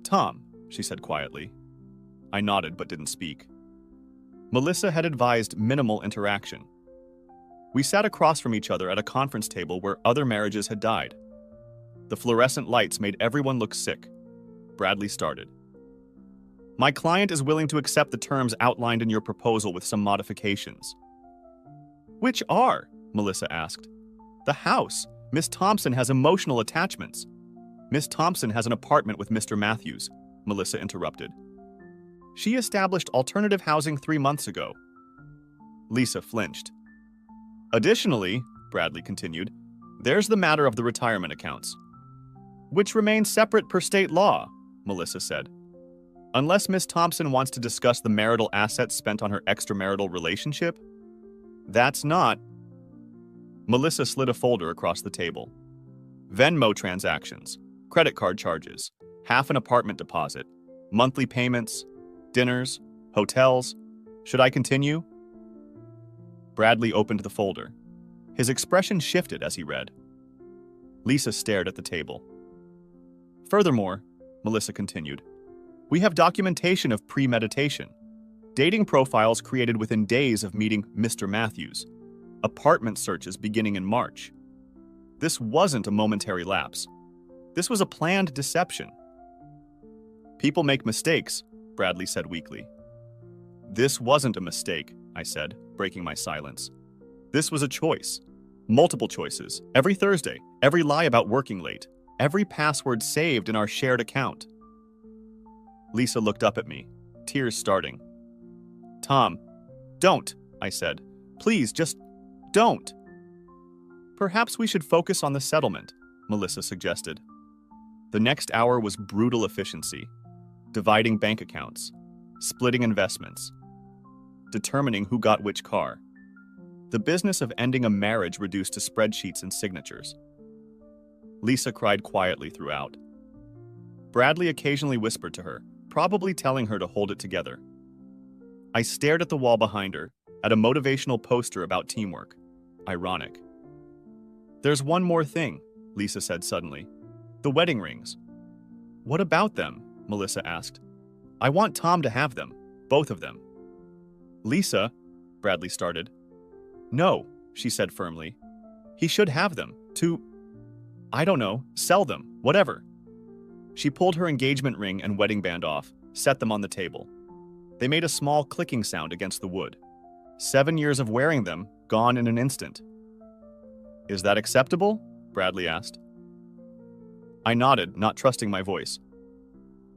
Tom, she said quietly. I nodded but didn't speak. Melissa had advised minimal interaction. We sat across from each other at a conference table where other marriages had died. The fluorescent lights made everyone look sick. Bradley started. My client is willing to accept the terms outlined in your proposal with some modifications. Which are? Melissa asked. The house. Miss Thompson has emotional attachments. Miss Thompson has an apartment with Mr. Matthews, Melissa interrupted. She established alternative housing 3 months ago. Lisa flinched. Additionally, Bradley continued, there's the matter of the retirement accounts, which remain separate per state law, Melissa said. Unless Miss Thompson wants to discuss the marital assets spent on her extramarital relationship, that's not. Melissa slid a folder across the table. Venmo transactions, credit card charges, half an apartment deposit, monthly payments, dinners, hotels. Should I continue? Bradley opened the folder. His expression shifted as he read. Lisa stared at the table. Furthermore, Melissa continued, we have documentation of premeditation, dating profiles created within days of meeting Mr. Matthews, apartment searches beginning in March. This wasn't a momentary lapse. This was a planned deception. People make mistakes, Bradley said weakly. This wasn't a mistake, I said, breaking my silence. This was a choice. Multiple choices. Every Thursday, every lie about working late, every password saved in our shared account. Lisa looked up at me, tears starting. Tom, don't, I said. Please, just don't. Perhaps we should focus on the settlement, Melissa suggested. The next hour was brutal efficiency, dividing bank accounts, splitting investments, determining who got which car. The business of ending a marriage reduced to spreadsheets and signatures. Lisa cried quietly throughout. Bradley occasionally whispered to her, probably telling her to hold it together. I stared at the wall behind her, at a motivational poster about teamwork. Ironic. There's one more thing, Lisa said suddenly. The wedding rings. What about them? Melissa asked. I want Tom to have them, both of them. Lisa, Bradley started. No, she said firmly. He should have them, I don't know, sell them, whatever. She pulled her engagement ring and wedding band off, set them on the table. They made a small clicking sound against the wood. 7 years of wearing them, gone in an instant. Is that acceptable? Bradley asked. I nodded, not trusting my voice.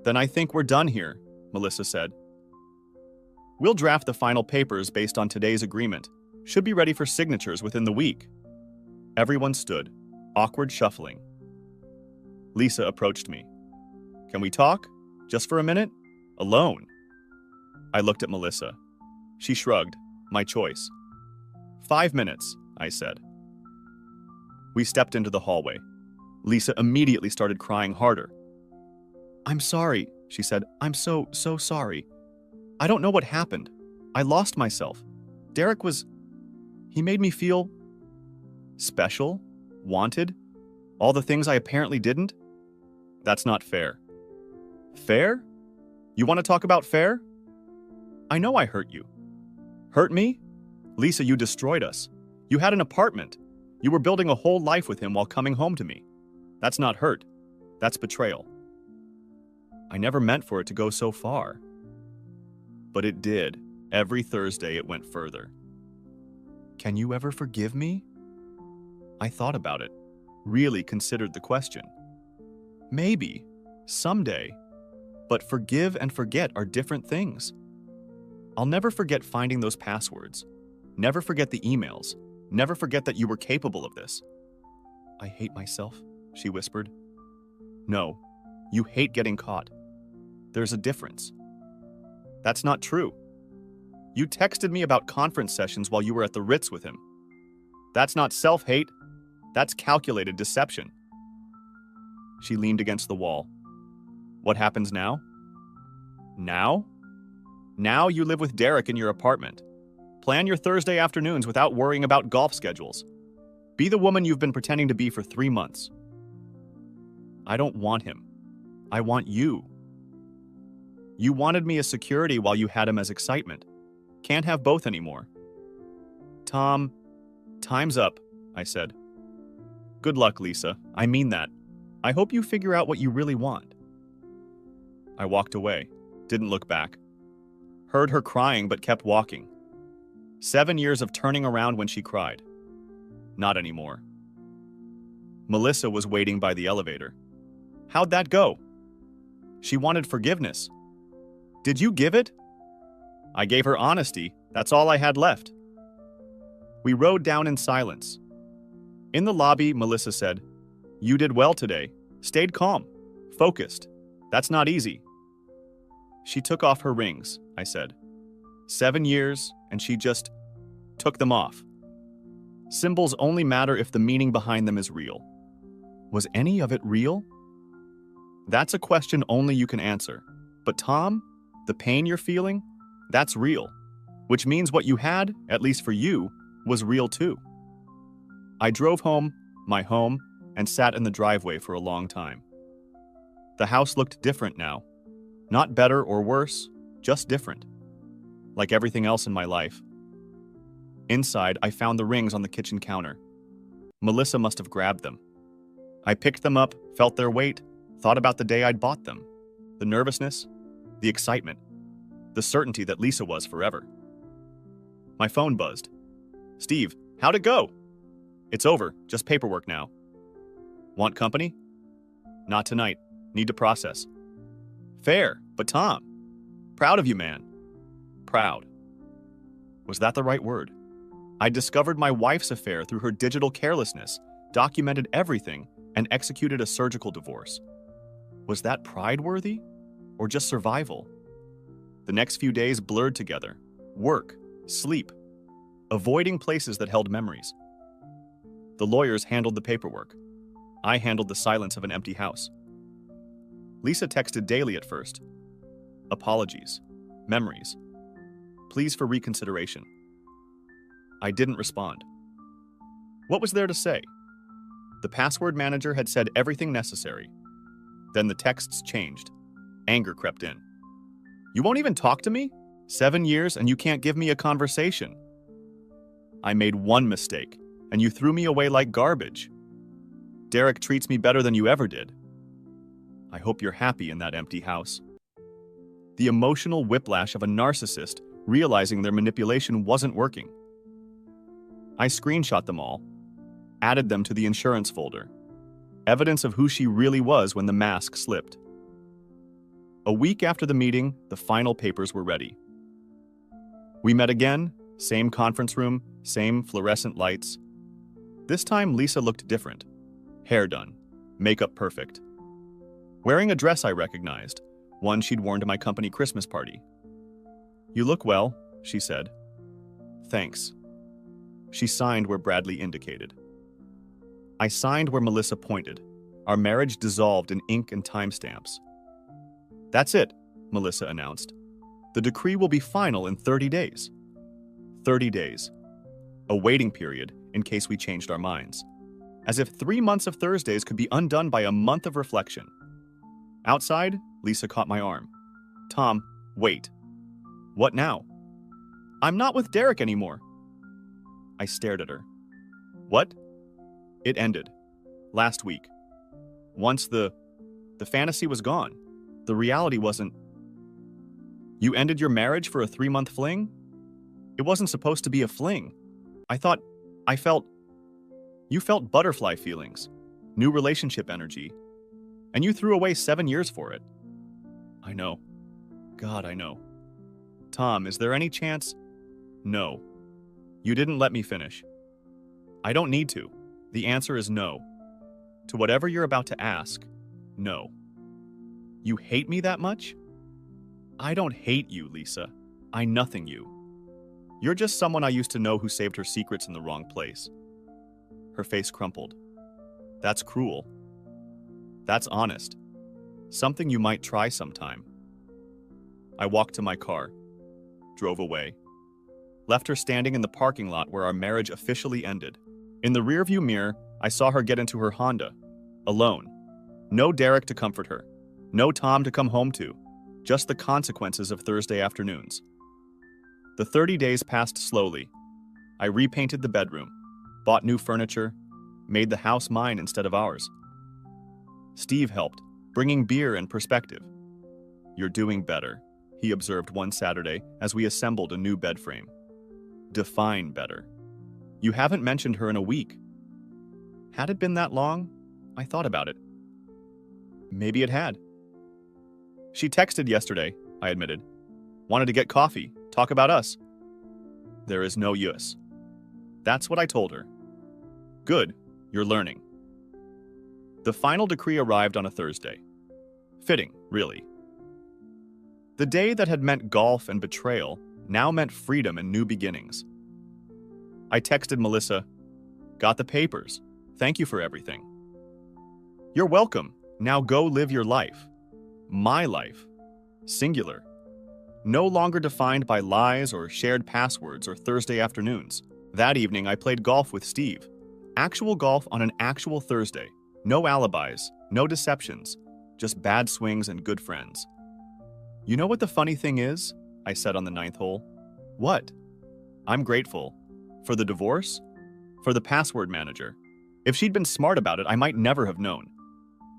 Then I think we're done here, Melissa said. We'll draft the final papers based on today's agreement. Should be ready for signatures within the week. Everyone stood, awkward shuffling. Lisa approached me. Can we talk? Just for a minute? Alone. I looked at Melissa. She shrugged. My choice. 5 minutes, I said. We stepped into the hallway. Lisa immediately started crying harder. I'm sorry, she said. I'm so sorry. I don't know what happened. I lost myself. Derek he made me feel special, wanted, all the things I apparently didn't. That's not fair. Fair? You want to talk about fair? I know I hurt you. Hurt me? Lisa, you destroyed us. You had an apartment. You were building a whole life with him while coming home to me. That's not hurt. That's betrayal. I never meant for it to go so far. But it did. Every Thursday it went further. Can you ever forgive me? I thought about it, really considered the question. Maybe, someday. But forgive and forget are different things. I'll never forget finding those passwords. Never forget the emails. Never forget that you were capable of this. I hate myself, she whispered. No, you hate getting caught. There's a difference. That's not true. You texted me about conference sessions while you were at the Ritz with him. That's not self-hate. That's calculated deception. She leaned against the wall. What happens now? Now? Now you live with Derek in your apartment. Plan your Thursday afternoons without worrying about golf schedules. Be the woman you've been pretending to be for 3 months. I don't want him. I want you. You wanted me as security while you had him as excitement. Can't have both anymore. Tom, time's up, I said. Good luck, Lisa. I mean that. I hope you figure out what you really want. I walked away, didn't look back. Heard her crying but kept walking. 7 years of turning around when she cried. Not anymore. Melissa was waiting by the elevator. How'd that go? She wanted forgiveness. Did you give it? I gave her honesty. That's all I had left. We rode down in silence. In the lobby, Melissa said, "You did well today. Stayed calm. Focused. That's not easy." She took off her rings, I said. 7 years, and she just took them off. Symbols only matter if the meaning behind them is real. Was any of it real? That's a question only you can answer. But Tom, the pain you're feeling, that's real. Which means what you had, at least for you, was real too. I drove home, my home, and sat in the driveway for a long time. The house looked different now. Not better or worse, just different. Like everything else in my life. Inside, I found the rings on the kitchen counter. Melissa must have grabbed them. I picked them up, felt their weight, thought about the day I'd bought them. The nervousness, the excitement, the certainty that Lisa was forever. My phone buzzed. "Steve, how'd it go?" "It's over, just paperwork now." "Want company?" "Not tonight, need to process." "Fair, but Tom, proud of you, man." Proud. Was that the right word? I discovered my wife's affair through her digital carelessness, documented everything, and executed a surgical divorce. Was that pride-worthy? Or just survival? The next few days blurred together. Work, sleep, avoiding places that held memories. The lawyers handled the paperwork. I handled the silence of an empty house. Lisa texted daily at first. Apologies. Memories. Please for reconsideration. I didn't respond. What was there to say? The password manager had said everything necessary. Then the texts changed. Anger crept in. "You won't even talk to me? 7 years and you can't give me a conversation." I made one mistake, and you threw me away like garbage. Derek treats me better than you ever did. I hope you're happy in that empty house. The emotional whiplash of a narcissist realizing their manipulation wasn't working. I screenshot them all, added them to the insurance folder. Evidence of who she really was when the mask slipped. A week after the meeting, the final papers were ready. We met again, same conference room, same fluorescent lights. This time, Lisa looked different. Hair done, makeup perfect. Wearing a dress I recognized, one she'd worn to my company Christmas party. "You look well," she said. "Thanks." She signed where Bradley indicated. I signed where Melissa pointed. Our marriage dissolved in ink and timestamps. "That's it," Melissa announced. "The decree will be final in 30 days. 30 days. A waiting period in case we changed our minds. As if 3 months of Thursdays could be undone by a month of reflection. Outside, Lisa caught my arm. "Tom, wait." "What now?" "I'm not with Derek anymore." I stared at her. "What?" "It ended. Last week. Once the fantasy was gone. The reality wasn't." "You ended your marriage for a 3-month fling?" "It wasn't supposed to be a fling. You felt butterfly feelings, new relationship energy, and you threw away 7 years for it." "I know. God, I know." "Tom, is there any chance?" "No. You didn't let me finish." "I don't need to. The answer is no. To whatever you're about to ask, no." "You hate me that much?" "I don't hate you, Lisa. I nothing you. You're just someone I used to know who saved her secrets in the wrong place." Her face crumpled. "That's cruel. That's honest. Something you might try sometime." I walked to my car, drove away, left her standing in the parking lot where our marriage officially ended. In the rearview mirror, I saw her get into her Honda, alone. No Derek to comfort her, no Tom to come home to, just the consequences of Thursday afternoons. The 30 days passed slowly. I repainted the bedroom, bought new furniture, made the house mine instead of ours. Steve helped, bringing beer and perspective. "You're doing better," he observed one Saturday as we assembled a new bed frame. "Define better. You haven't mentioned her in a week." Had it been that long? I thought about it. Maybe it had. She texted yesterday, I admitted. Wanted to get coffee, talk about us. There is no use. That's what I told her. Good, you're learning. The final decree arrived on a Thursday. Fitting, really. The day that had meant golf and betrayal now meant freedom and new beginnings. I texted Melissa, got the papers. Thank you for everything. You're welcome. Now go live your life. My life. Singular. No longer defined by lies or shared passwords or Thursday afternoons. That evening, I played golf with Steve. Actual golf on an actual Thursday. No alibis, no deceptions, just bad swings and good friends. You know what the funny thing is? I said on the 9th hole. What? I'm grateful. For the divorce? For the password manager. If she'd been smart about it, I might never have known.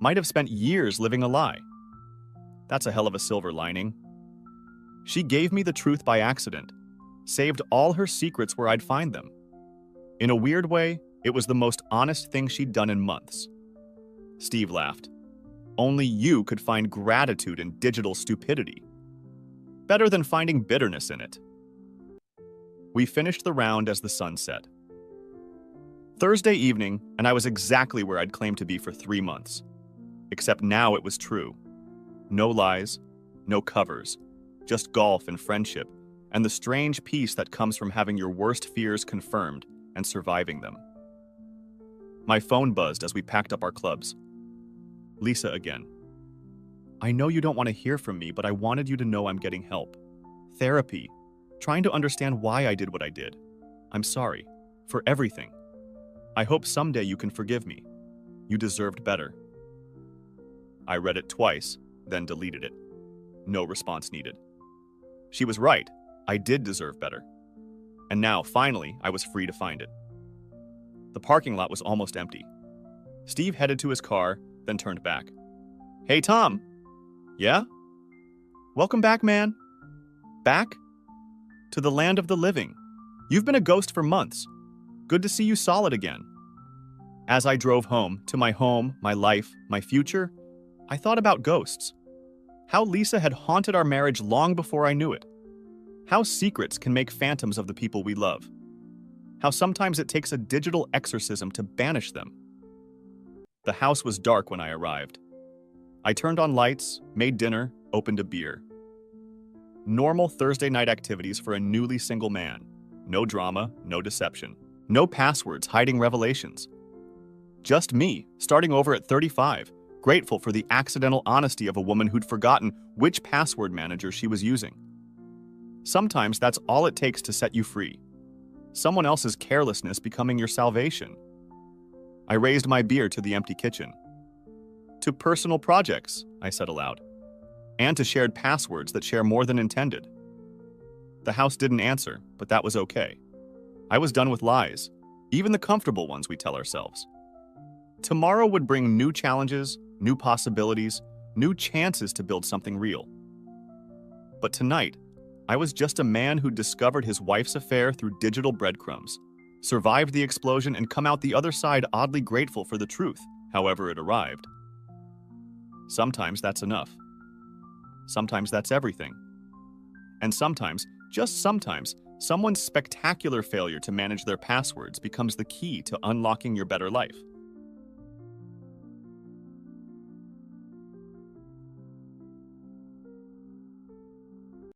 Might have spent years living a lie. That's a hell of a silver lining. She gave me the truth by accident, saved all her secrets where I'd find them. In a weird way, it was the most honest thing she'd done in months. Steve laughed. Only you could find gratitude in digital stupidity. Better than finding bitterness in it. We finished the round as the sun set. Thursday evening, and I was exactly where I'd claimed to be for 3 months. Except now it was true. No lies, no covers, just golf and friendship, and the strange peace that comes from having your worst fears confirmed and surviving them. My phone buzzed as we packed up our clubs. Lisa again. I know you don't want to hear from me, but I wanted you to know I'm getting help. Therapy. Trying to understand why I did what I did. I'm sorry. For everything. I hope someday you can forgive me. You deserved better. I read it twice, then deleted it. No response needed. She was right. I did deserve better. And now, finally, I was free to find it. The parking lot was almost empty. Steve headed to his car, then turned back. Hey, Tom. Yeah? Welcome back, man. Back? To the land of the living. You've been a ghost for months. Good to see you solid again. As I drove home, to my home, my life, my future, I thought about ghosts. How Lisa had haunted our marriage long before I knew it. How secrets can make phantoms of the people we love. How sometimes it takes a digital exorcism to banish them. The house was dark when I arrived. I turned on lights, made dinner, opened a beer. Normal Thursday night activities for a newly single man. No drama, no deception. No passwords hiding revelations. Just me, starting over at 35, grateful for the accidental honesty of a woman who'd forgotten which password manager she was using. Sometimes that's all it takes to set you free. Someone else's carelessness becoming your salvation. I raised my beer to the empty kitchen. To personal projects, I said aloud. And to shared passwords that share more than intended. The house didn't answer, but that was okay. I was done with lies, even the comfortable ones we tell ourselves. Tomorrow would bring new challenges, new possibilities, new chances to build something real. But tonight, I was just a man who discovered his wife's affair through digital breadcrumbs, survived the explosion, and come out the other side oddly grateful for the truth, however it arrived. Sometimes that's enough. Sometimes that's everything. And sometimes, just sometimes, someone's spectacular failure to manage their passwords becomes the key to unlocking your better life.